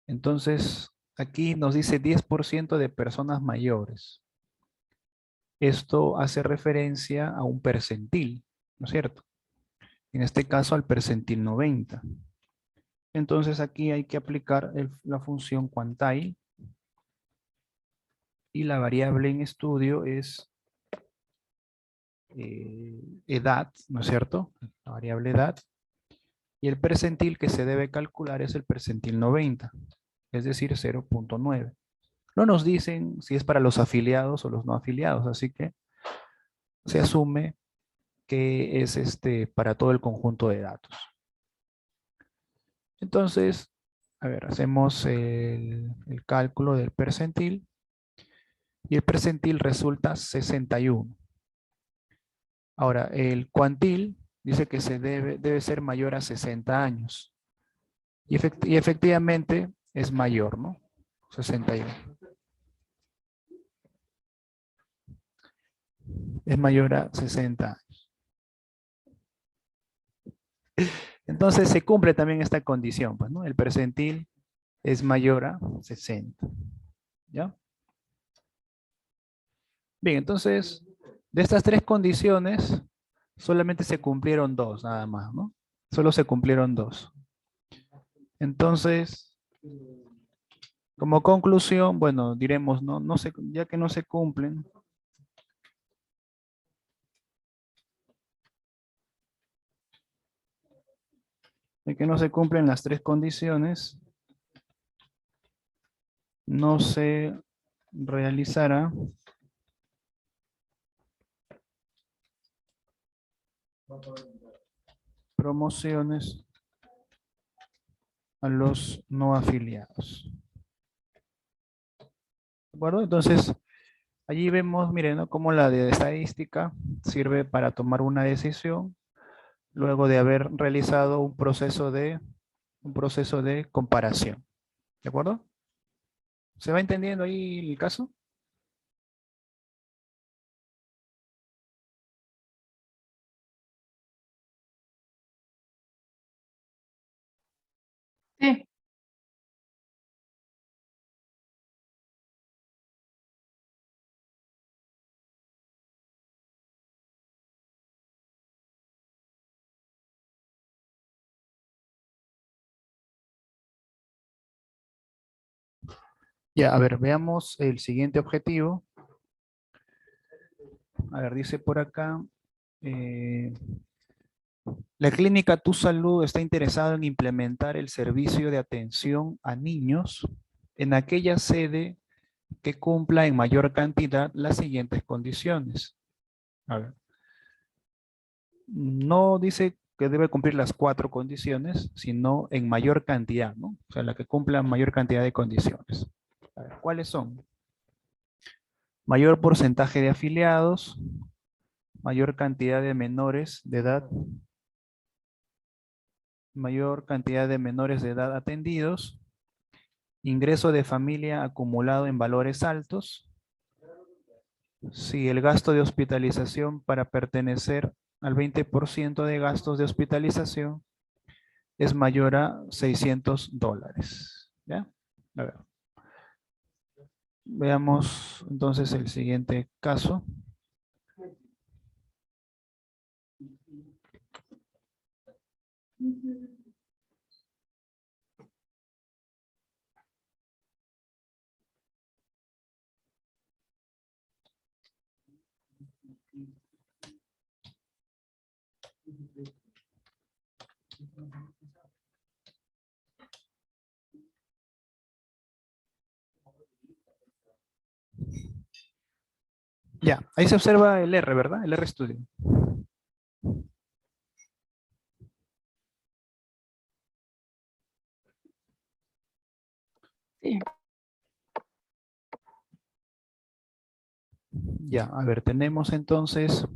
S1: Entonces, aquí nos dice 10% de personas mayores. Esto hace referencia a un percentil, ¿no es cierto? En este caso al percentil 90. Entonces aquí hay que aplicar la función quantile y la variable en estudio es edad, ¿no es cierto? La variable edad. Y el percentil que se debe calcular es el percentil 90, es decir, 0.9. No nos dicen si es para los afiliados o los no afiliados, así que se asume que es para todo el conjunto de datos. Entonces, a ver, hacemos el cálculo del percentil y el percentil resulta 61. Ahora, el cuantil dice que debe ser mayor a 60 años. Y efectivamente es mayor, ¿no? 61. Es mayor a 60 años. Entonces se cumple también esta condición, pues, ¿no? El percentil es mayor a 60. ¿Ya? Bien, entonces, de estas tres condiciones, solamente se cumplieron dos, nada más, ¿no? Solo se cumplieron dos. Entonces, como conclusión, bueno, diremos, ¿no? Ya que no se cumplen, de que no se cumplen las tres condiciones, no se realizará promociones a los no afiliados. ¿De acuerdo? Entonces, allí vemos, miren, ¿no? Cómo la de estadística sirve para tomar una decisión luego de haber realizado un proceso de comparación. ¿De acuerdo? ¿Se va entendiendo ahí el caso?
S2: Sí,
S1: Ya, a ver, veamos el siguiente objetivo. A ver, dice por acá, eh, la clínica Tu Salud está interesada en implementar el servicio de atención a niños en aquella sede que cumpla en mayor cantidad las siguientes condiciones. A ver, no dice que debe cumplir las cuatro condiciones, sino en mayor cantidad, ¿no? O sea, la que cumpla mayor cantidad de condiciones. A ver, ¿cuáles son? Mayor porcentaje de afiliados, mayor cantidad de menores de edad, mayor cantidad de menores de edad atendidos, ingreso de familia acumulado en valores altos, si el gasto de hospitalización para pertenecer al 20% de gastos de hospitalización es mayor a $600. ¿Ya? A ver, veamos entonces el siguiente caso. Ya, ahí se observa el R, ¿verdad? El R Studio.
S2: sí.
S1: Ya, a ver, tenemos entonces,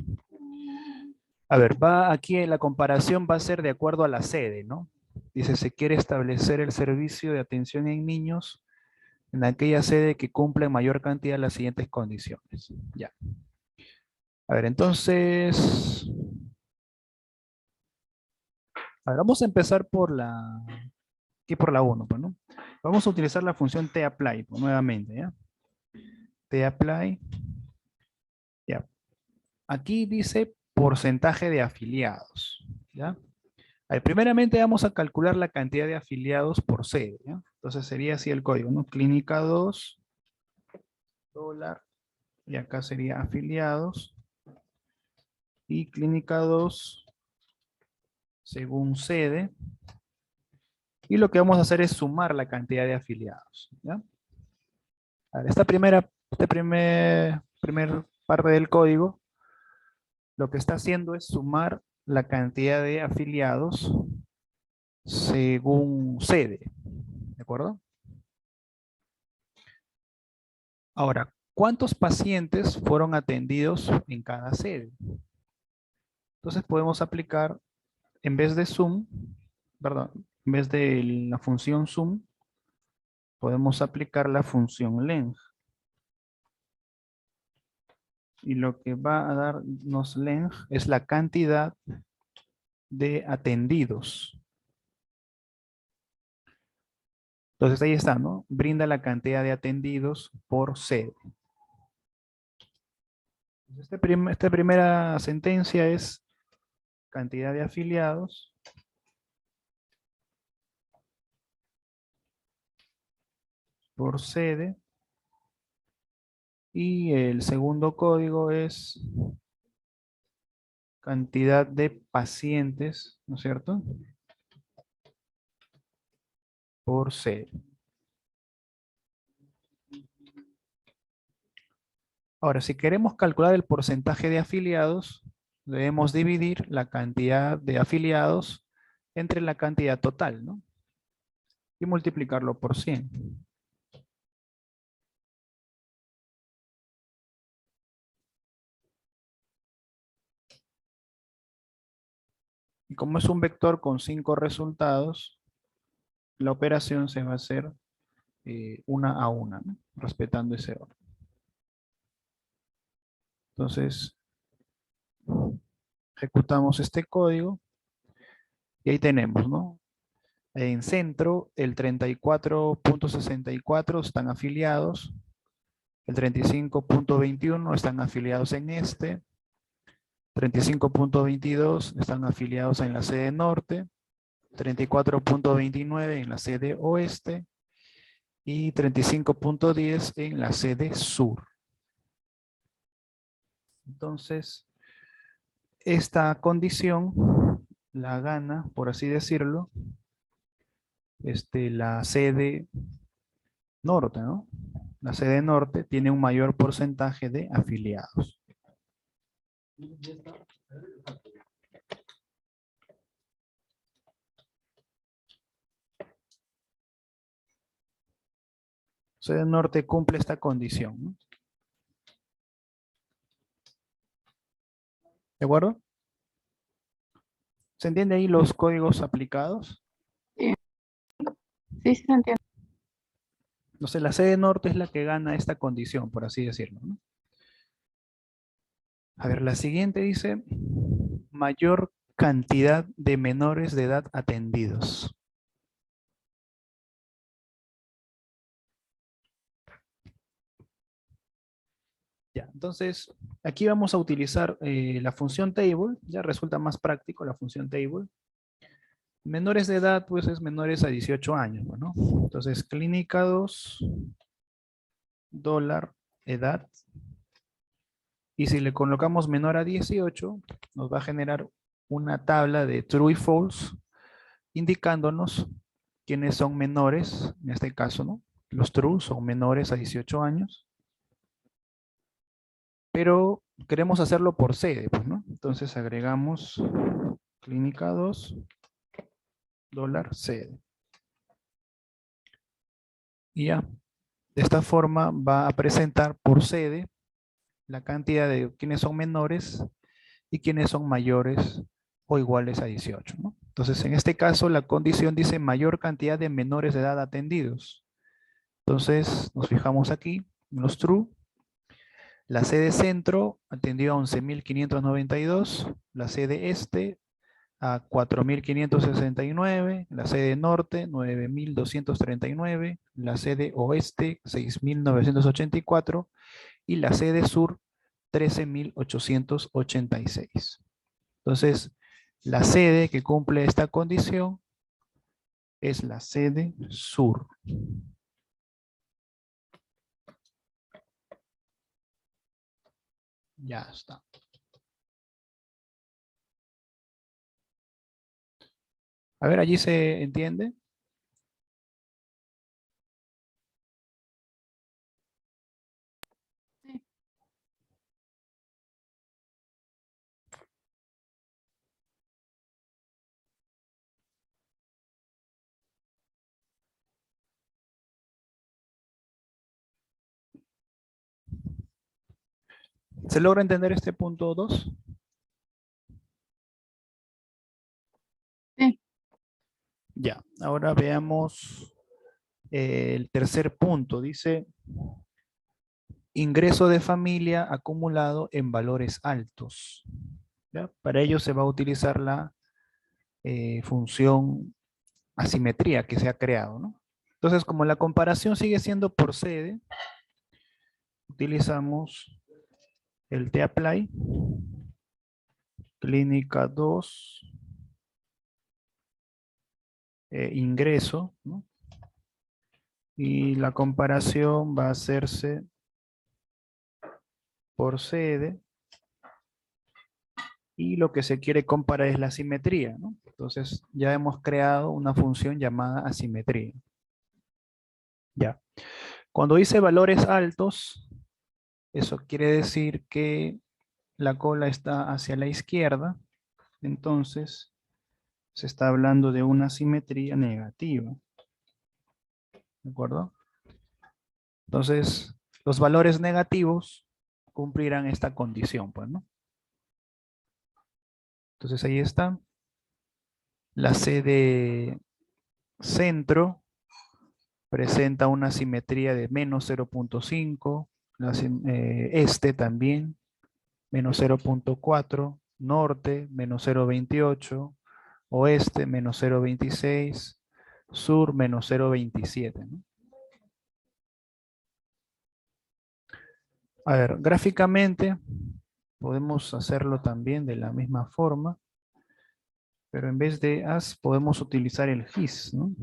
S1: a ver, aquí la comparación va a ser de acuerdo a la sede, ¿no? Dice, se quiere establecer el servicio de atención en niños en aquella sede que cumpla en mayor cantidad las siguientes condiciones. Ya. A ver, entonces, a ver, vamos a empezar aquí por la 1, pues, ¿no? Vamos a utilizar la función tapply, pues, nuevamente, ¿ya? Tapply, ya. Aquí dice porcentaje de afiliados, ¿ya? A ver, primeramente vamos a calcular la cantidad de afiliados por sede, ¿ya? Entonces sería así el código, ¿no? Clínica 2, dólar, y acá sería afiliados, y clínica 2, según sede. Y lo que vamos a hacer es sumar la cantidad de afiliados. ¿Ya? A ver, primer parte del código, lo que está haciendo es sumar la cantidad de afiliados según sede. ¿De acuerdo? Ahora, ¿cuántos pacientes fueron atendidos en cada sede? Entonces podemos aplicar, en vez de sum, perdón, en vez de la función sum, podemos aplicar la función len. Y lo que va a darnos len es la cantidad de atendidos. Entonces ahí está, ¿no? Brinda la cantidad de atendidos por sede. Esta primera sentencia es cantidad de afiliados por sede. Y el segundo código es cantidad de pacientes, ¿no es cierto? Por sede. Ahora, si queremos calcular el porcentaje de afiliados, debemos dividir la cantidad de afiliados entre la cantidad total, ¿no? Y multiplicarlo por 100. Y como es un vector con 5 resultados, la operación se va a hacer una a una, ¿no? Respetando ese orden. Entonces, ejecutamos este código y ahí tenemos, ¿no? En centro, el 34.64 están afiliados, el 35.21 están afiliados en este, 35.22 están afiliados en la sede norte, 34.29 en la sede oeste y 35.10 en la sede sur. Entonces, esta condición la gana, por así decirlo, la sede norte, ¿no? La sede norte tiene un mayor porcentaje de afiliados. Sede norte cumple esta condición, ¿no? ¿De acuerdo? ¿Se entiende ahí los códigos aplicados?
S2: Sí, sí, sí se entiende.
S1: Entonces, la sede norte es la que gana esta condición, por así decirlo, ¿no? A ver, la siguiente dice, mayor cantidad de menores de edad atendidos. Ya, entonces, aquí vamos a utilizar la función table, ya resulta más práctico la función table. Menores de edad, pues es menores a 18 años, ¿no? Entonces, clínica 2, dólar, edad. Y si le colocamos menor a 18, nos va a generar una tabla de true y false, indicándonos quiénes son menores, en este caso, ¿no? Los true son menores a 18 años. Pero queremos hacerlo por sede, pues, ¿no? Entonces agregamos clínica 2, dólar sede. Y ya, de esta forma va a presentar por sede la cantidad de quienes son menores y quienes son mayores o iguales a 18, ¿no? Entonces, en este caso, la condición dice mayor cantidad de menores de edad atendidos. Entonces, nos fijamos aquí, en los true. La sede centro atendió a 11.592, la sede este a 4.569, la sede norte 9.239, la sede oeste 6.984 y la sede sur 13.886. Entonces, la sede que cumple esta condición es la sede sur. Ya está. A ver, allí se entiende.
S2: Sí.
S1: ¿Se logra entender este punto 2?
S2: Sí.
S1: Ya, ahora veamos el tercer punto. Dice, ingreso de familia acumulado en valores altos. ¿Ya? Para ello se va a utilizar la función asimetría que se ha creado, ¿no? Entonces, como la comparación sigue siendo por sede, utilizamos el tapply, clínica 2, ingreso, ¿no? Y la comparación va a hacerse por sede y lo que se quiere comparar es la simetría, ¿no? Entonces ya hemos creado una función llamada asimetría. Ya. Cuando dice valores altos, eso quiere decir que la cola está hacia la izquierda, entonces se está hablando de una simetría negativa. ¿De acuerdo? Entonces, los valores negativos cumplirán esta condición, pues, ¿no? Entonces ahí está. La C de centro presenta una simetría de menos 0.5. Este también, menos 0.4. Norte, menos 0.28. Oeste, menos 0.26. Sur, menos 0.27, ¿no? A ver, gráficamente podemos hacerlo también de la misma forma, pero en vez de as podemos utilizar el gis, ¿no?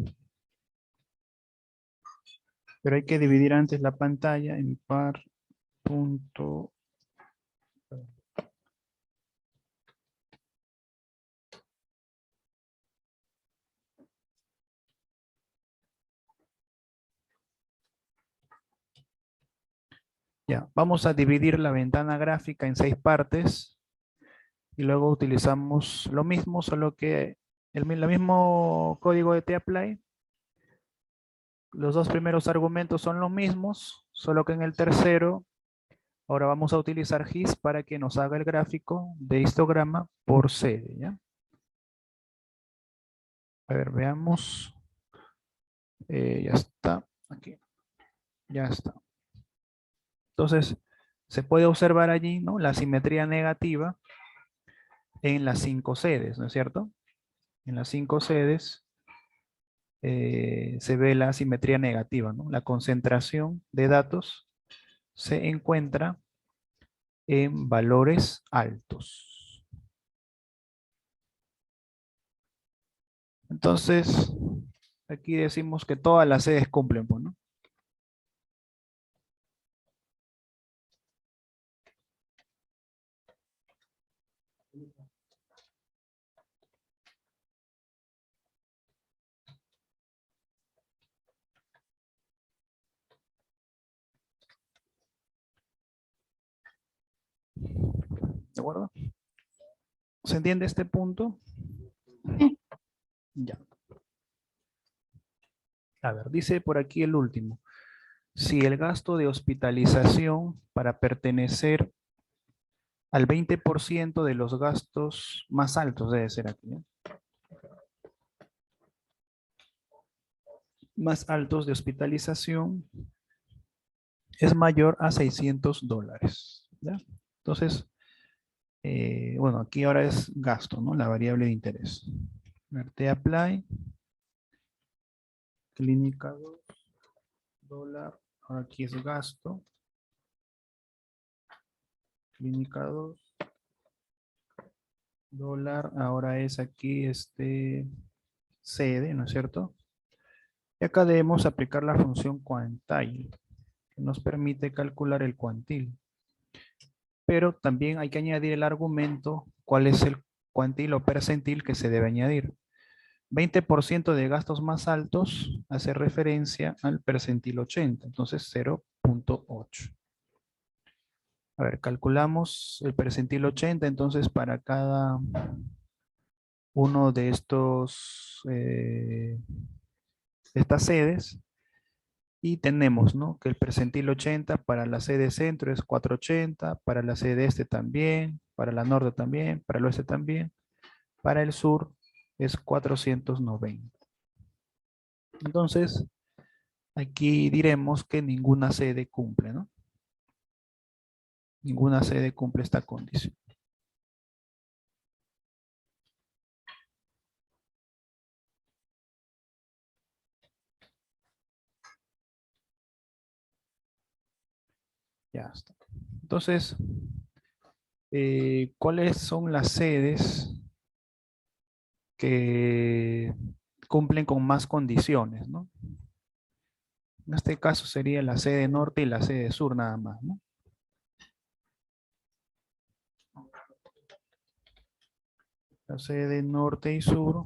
S1: Pero hay que dividir antes la pantalla en par, punto. Ya, vamos a dividir la ventana gráfica en 6 partes y luego utilizamos lo mismo, solo que el mismo código de tapply. Los dos primeros argumentos son los mismos, solo que en el tercero ahora vamos a utilizar gis para que nos haga el gráfico de histograma por sede, ¿ya? A ver, veamos. Ya está. Aquí. Ya está. Entonces, se puede observar allí, ¿no? La simetría negativa en las 5 sedes, ¿no es cierto? En las 5 sedes se ve la simetría negativa, ¿no? La concentración de datos se encuentra en valores altos. Entonces, aquí decimos que todas las sedes cumplen, pues, ¿no? ¿De acuerdo? ¿Se entiende este punto?
S2: Sí.
S1: Ya. A ver, dice por aquí el último. Si el gasto de hospitalización para pertenecer al 20% de los gastos más altos, debe ser aquí, ¿eh? Más altos de hospitalización es mayor a $600, ¿ya? Entonces, bueno, aquí ahora es gasto, ¿no? La variable de interés. Te apply, clínica 2, dólar, ahora aquí es gasto, clínica 2, dólar, ahora es aquí sede, ¿no es cierto? Y acá debemos aplicar la función quantile, que nos permite calcular el cuantil. Pero también hay que añadir el argumento, cuál es el cuantil o percentil que se debe añadir. 20% de gastos más altos hace referencia al percentil 80, entonces 0.8. A ver, calculamos el percentil 80, entonces para cada uno de estas sedes, y tenemos, ¿no?, que el percentil 80 para la sede centro es 480, para la sede este también, para la norte también, para el oeste también, para el sur es 490. Entonces, aquí diremos que ninguna sede cumple, ¿no? Ninguna sede cumple esta condición. Ya está. Entonces, ¿cuáles son las sedes que cumplen con más condiciones, ¿no? En este caso sería la sede norte y la sede sur nada más, ¿no? La sede norte y sur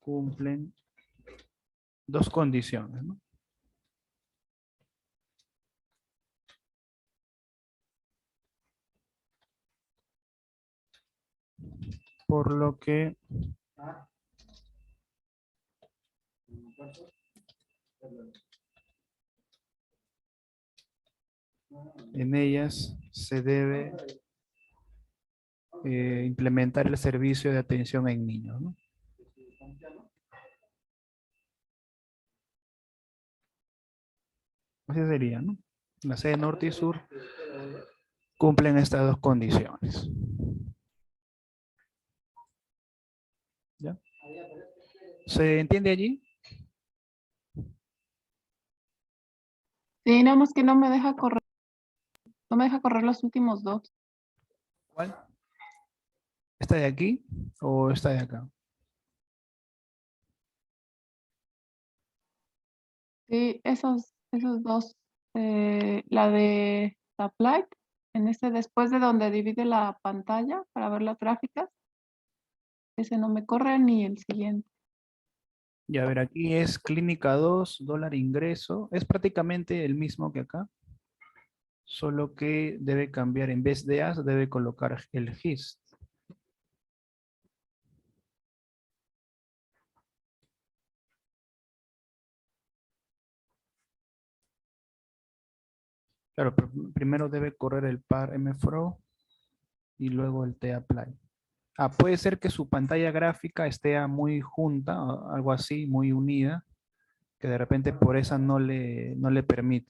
S1: cumplen dos condiciones, ¿no? Por lo que en ellas se debe implementar el servicio de atención en niños, ¿no? Así sería, ¿no? La sede norte y sur cumplen estas dos condiciones. ¿Ya? ¿Se entiende allí?
S2: Sí, nada más que no me deja correr, no me deja correr los últimos dos.
S1: ¿Cuál? ¿Esta de aquí o esta de acá?
S2: Sí, esos dos. La de Apply, en ese después de donde divide la pantalla para ver las gráficas, ese no me corre ni el siguiente.
S1: Y a ver, aquí es clínica 2, dólar ingreso. Es prácticamente el mismo que acá, solo que debe cambiar, en vez de as, debe colocar el hist. Claro, pero primero debe correr el par mfro y luego el tapply. Ah, puede ser que su pantalla gráfica esté muy junta, o algo así, muy unida, que de repente por esa no le permite.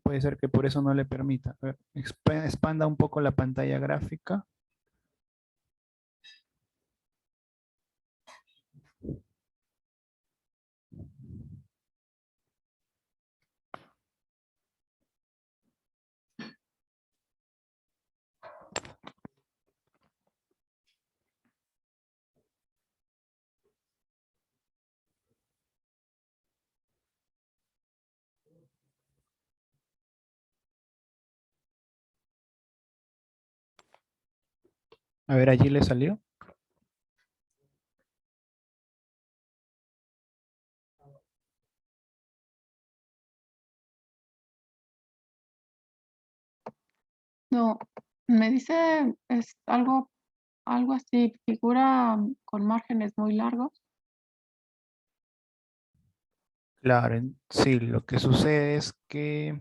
S1: Puede ser que por eso no le permita. A ver, expanda un poco la pantalla gráfica. A ver, allí le salió.
S2: No, me dice es algo así, figura con márgenes muy largos.
S1: Claro, sí, lo que sucede es que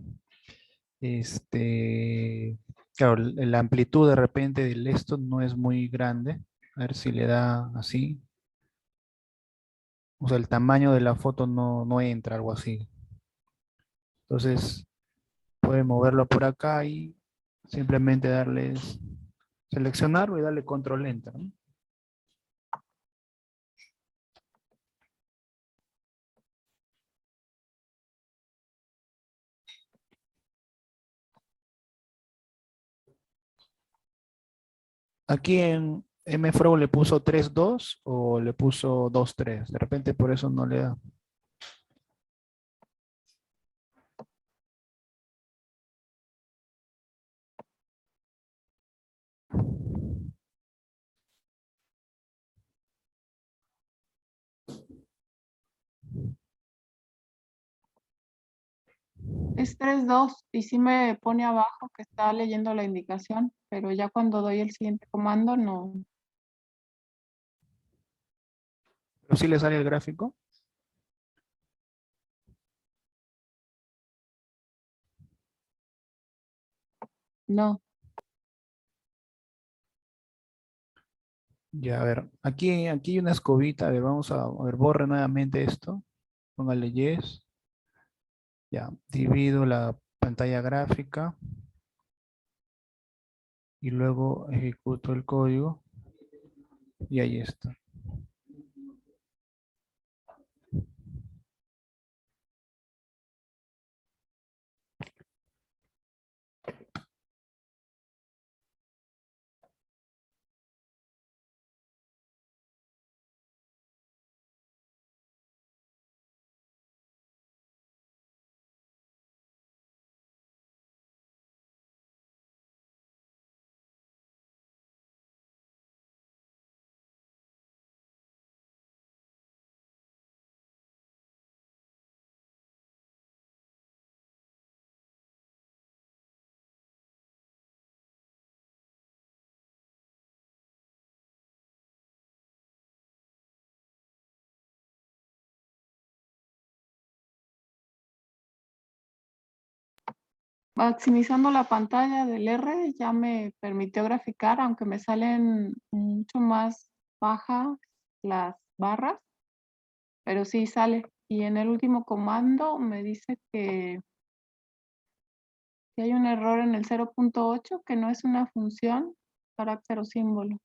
S1: claro, la amplitud de repente del esto no es muy grande. A ver si le da así. O sea, el tamaño de la foto no entra, algo así. Entonces, puede moverlo por acá y simplemente seleccionarlo y darle control enter, ¿no? Aquí en mfrog le puso 3.2 o le puso 2.3. De repente por eso no le da.
S2: Es 3.2 y sí me pone abajo que está leyendo la indicación, pero ya cuando doy el siguiente comando no.
S1: Pero sí le sale el gráfico.
S2: No.
S1: Ya, a ver, aquí hay una escobita, a ver, vamos a ver, borre nuevamente esto, póngale yes, ya, divido la pantalla gráfica y luego ejecuto el código y ahí está.
S2: Maximizando la pantalla del R ya me permitió graficar, aunque me salen mucho más bajas las barras, pero sí sale. Y en el último comando me dice que hay un error en el 0.8, que no es una función, carácter o símbolo.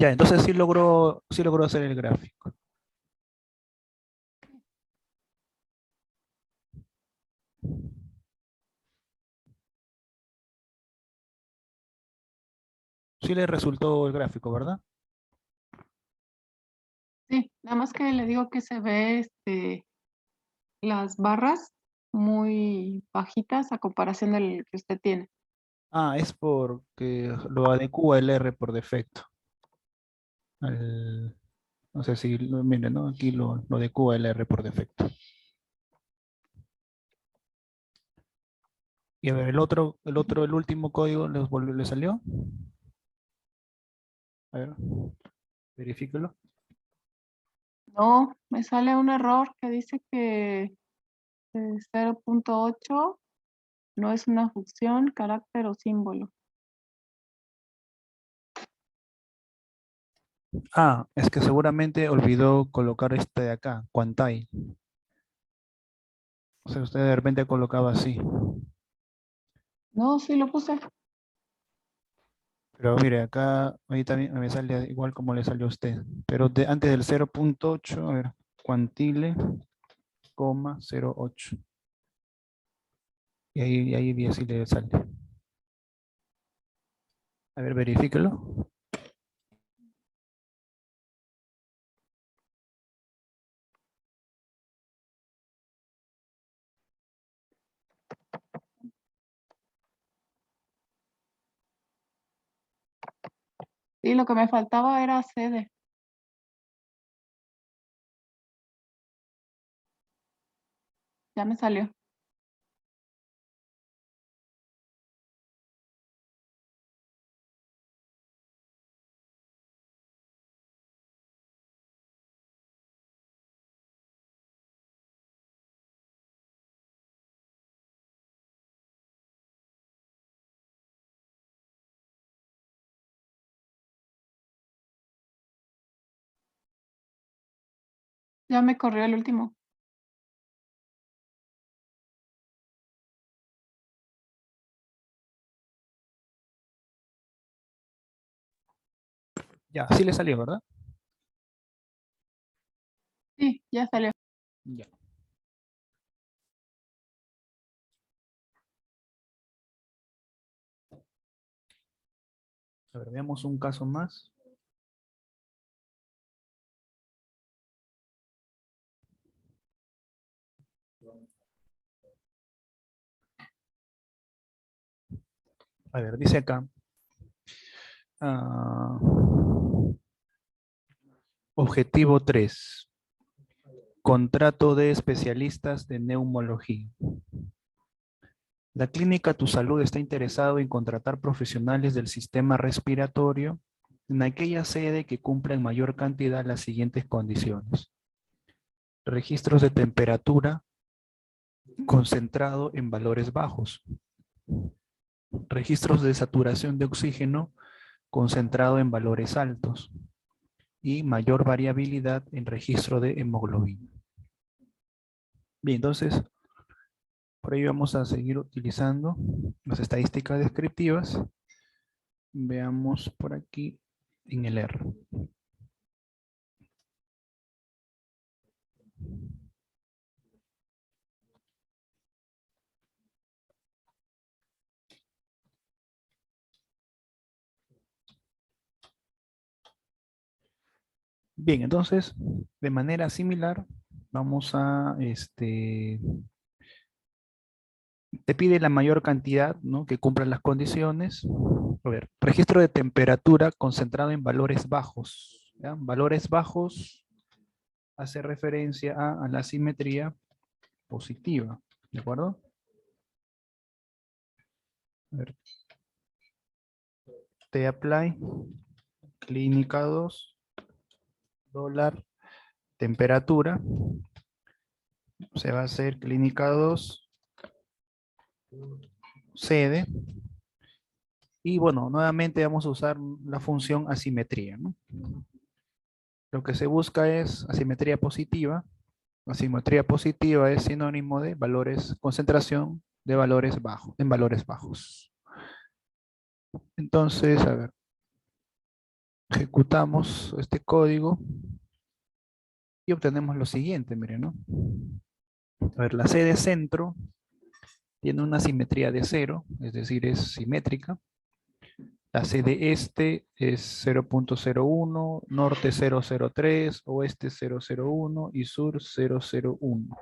S1: Ya, entonces sí logró hacer el gráfico. Sí le resultó el gráfico, ¿verdad?
S2: Sí, nada más que le digo que se ve las barras muy bajitas a comparación del que usted tiene.
S1: Ah, es porque lo adecua el R por defecto. No sé si, miren, ¿no? Aquí lo adecua el R por defecto. Y a ver, el último código le salió. A ver, verifíquelo.
S2: No, me sale un error que dice que 0.8 no es una función, carácter o símbolo.
S1: Ah, es que seguramente olvidó colocar este de acá, Quantile. O sea, usted de repente colocaba así.
S2: No, sí lo puse.
S1: Pero mire, acá ahí también me sale igual como le salió a usted. Pero antes del 0.8, a ver, Quantile, coma 0.8. Y ahí así le sale. A ver, verifíquelo.
S2: Sí, lo que me faltaba era sede. Ya me salió. Ya me corrió el último.
S1: Ya, sí le salió, ¿verdad?
S2: Sí, ya salió.
S1: Ya. A ver, veamos un caso más. A ver, dice acá. ah, Objetivo 3. Contrato de especialistas de neumología. La clínica Tu Salud está interesado en contratar profesionales del sistema respiratorio en aquella sede que cumpla en mayor cantidad las siguientes condiciones. Registros de temperatura concentrado en valores bajos. Registros de saturación de oxígeno concentrado en valores altos. Y mayor variabilidad en registro de hemoglobina. Bien, entonces, por ello vamos a seguir utilizando las estadísticas descriptivas. Veamos por aquí en el R. Bien, entonces, de manera similar, vamos a, te pide la mayor cantidad, ¿no? Que cumpla las condiciones. A ver, registro de temperatura concentrado en valores bajos. ¿Ya? Valores bajos hace referencia a la simetría positiva, ¿de acuerdo? A ver, te apply, clínica 2, dólar, temperatura. Se va a hacer clínica 2, sede. Y bueno, nuevamente vamos a usar la función asimetría, ¿no? Lo que se busca es asimetría positiva. Asimetría positiva es sinónimo de valores, concentración de valores bajos, en valores bajos. Entonces, a ver, ejecutamos este código y obtenemos lo siguiente, miren, ¿no? A ver, la sede centro tiene una simetría de 0, es decir, es simétrica. La sede este es 0.01, norte 003, oeste 001 y sur 001.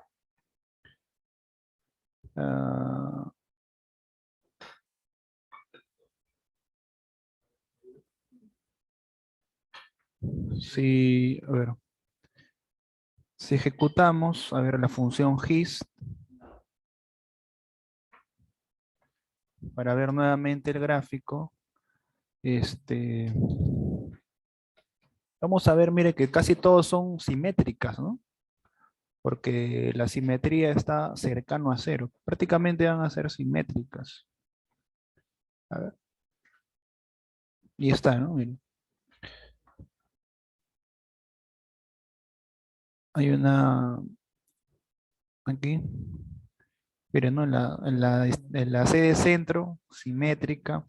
S1: Ah, si, a ver, si ejecutamos, a ver, la función hist, para ver nuevamente el gráfico, vamos a ver, mire que casi todos son simétricas, ¿no? Porque la simetría está cercano a 0. Prácticamente van a ser simétricas. A ver. Y está, ¿no? Miren. Hay una aquí. Miren, ¿no? En la sede centro, simétrica.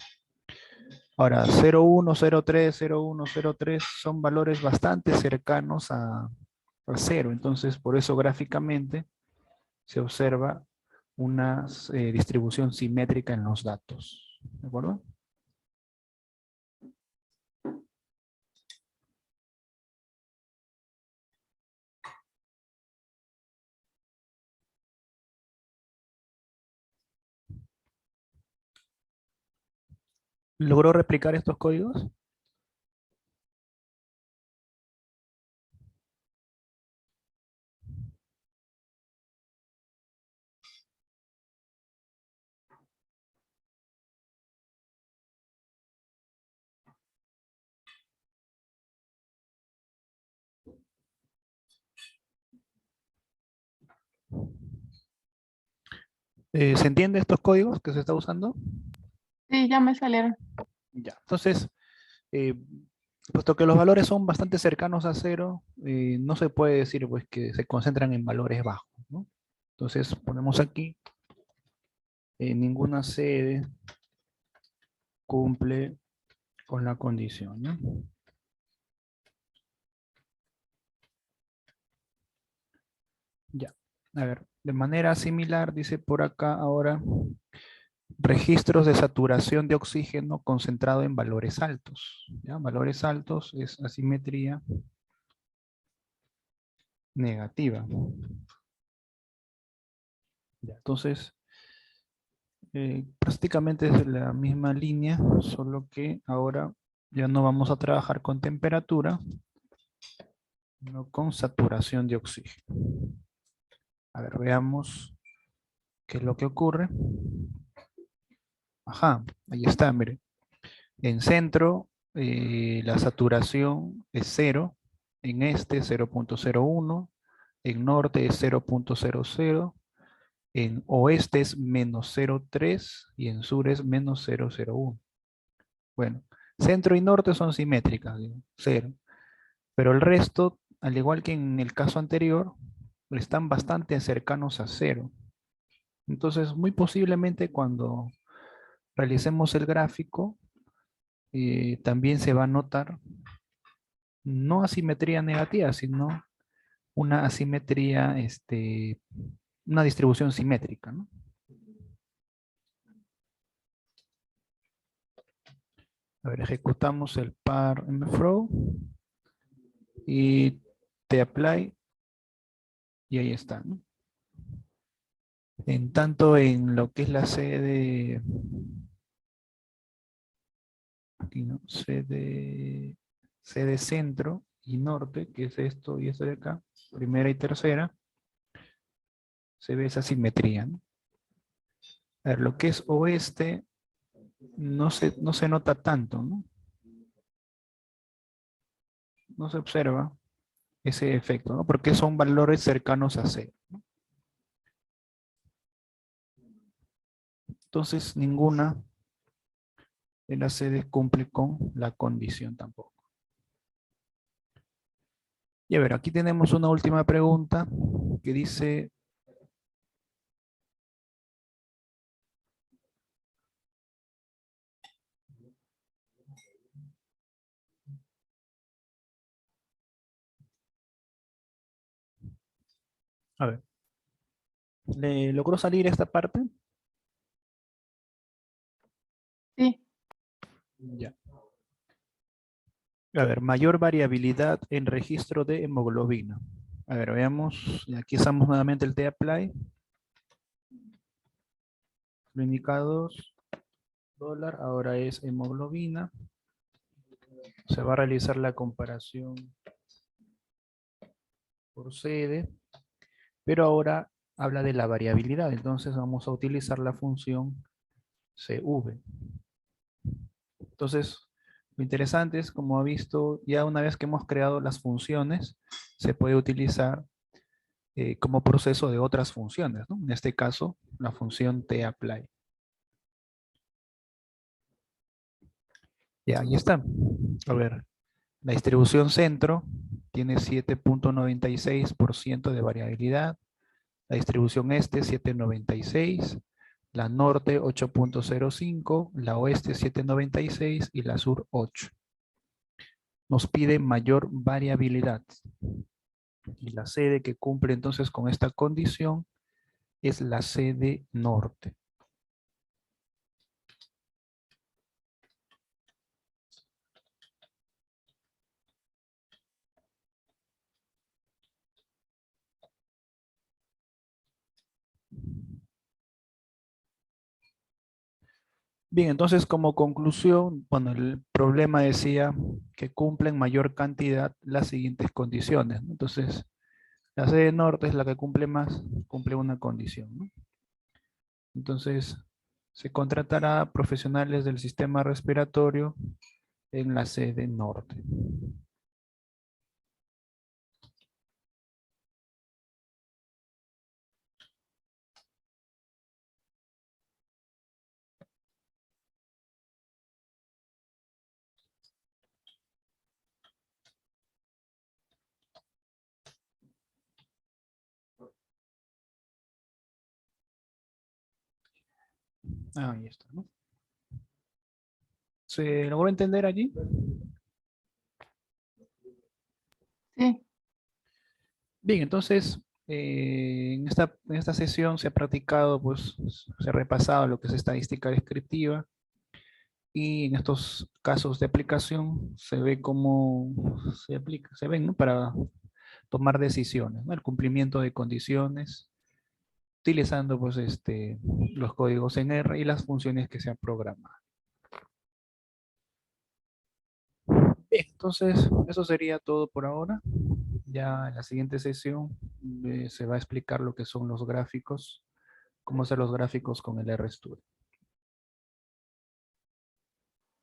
S1: Ahora, 0,1, 0,3, 0,1, 0,3 son valores bastante cercanos a 0. Entonces, por eso gráficamente se observa una distribución simétrica en los datos. ¿De acuerdo? ¿Logró replicar estos códigos? ¿Se entiende estos códigos que se está usando?
S2: Sí, ya me salieron.
S1: Ya. Entonces, eh, puesto que los valores son bastante cercanos a 0, no se puede decir pues, que se concentran en valores bajos, ¿no? Entonces, ponemos aquí, ninguna sede cumple con la condición, ¿no? Ya. A ver, de manera similar, dice por acá ahora, registros de saturación de oxígeno concentrado en valores altos. ¿Ya? Valores altos es asimetría negativa. Ya, entonces, prácticamente es la misma línea, solo que ahora ya no vamos a trabajar con temperatura, sino con saturación de oxígeno. A ver, veamos qué es lo que ocurre. Ajá, ahí está, mire. En centro, la saturación es 0, en este 0.01, en norte es 0.00, en oeste es menos 0.3 y en sur es menos 0.01. Bueno, centro y norte son simétricas, digo, 0. Pero el resto, al igual que en el caso anterior, están bastante cercanos a 0. Entonces, muy posiblemente cuando realicemos el gráfico, también se va a notar no asimetría negativa, sino una asimetría, una distribución simétrica, ¿no? A ver, ejecutamos el par mflow y tapply y ahí está, ¿no? En tanto en lo que es la sede, aquí no, sede centro y norte, que es esto y esto de acá, primera y tercera, se ve esa simetría, ¿no? A ver, lo que es oeste no se nota tanto, ¿no? No se observa ese efecto, ¿no? Porque son valores cercanos a cero, ¿no? Entonces, ninguna de las sedes cumple con la condición tampoco. Y a ver, aquí tenemos una última pregunta que dice, a ver, ¿le logró salir esta parte?
S2: Sí,
S1: Ya. A ver, mayor variabilidad en registro de hemoglobina. A ver, veamos. Y aquí estamos nuevamente el t-apply. Lo indicado dólar, ahora es hemoglobina. Se va a realizar la comparación por sede, pero ahora habla de la variabilidad. Entonces vamos a utilizar la función CV. Entonces, lo interesante es, como ha visto, ya una vez que hemos creado las funciones, se puede utilizar como proceso de otras funciones, ¿no? En este caso, la función tapply. Ya, ahí está. A ver, la distribución centro tiene 7.96% de variabilidad. La distribución este 7.96. La norte 8.05. La oeste 7.96 y la sur 8. Nos pide mayor variabilidad. Y la sede que cumple entonces con esta condición es la sede norte. Bien, entonces como conclusión, bueno, el problema decía que cumplen mayor cantidad las siguientes condiciones, ¿no? Entonces, la sede norte es la que cumple más, cumple una condición, ¿no? Entonces, se contratará profesionales del sistema respiratorio en la sede norte. Ah, ahí está, ¿no? ¿Se logró entender allí?
S2: sí.
S1: Bien, entonces En esta sesión se ha practicado, pues, se ha repasado lo que es estadística descriptiva y en estos casos de aplicación se ve cómo se aplica, se ven, ¿no? Para tomar decisiones, ¿no? El cumplimiento de condiciones, utilizando, pues, los códigos en R y las funciones que se han programado. Bien, entonces, eso sería todo por ahora. Ya en la siguiente sesión se va a explicar lo que son los gráficos, cómo hacer los gráficos con el RStudio.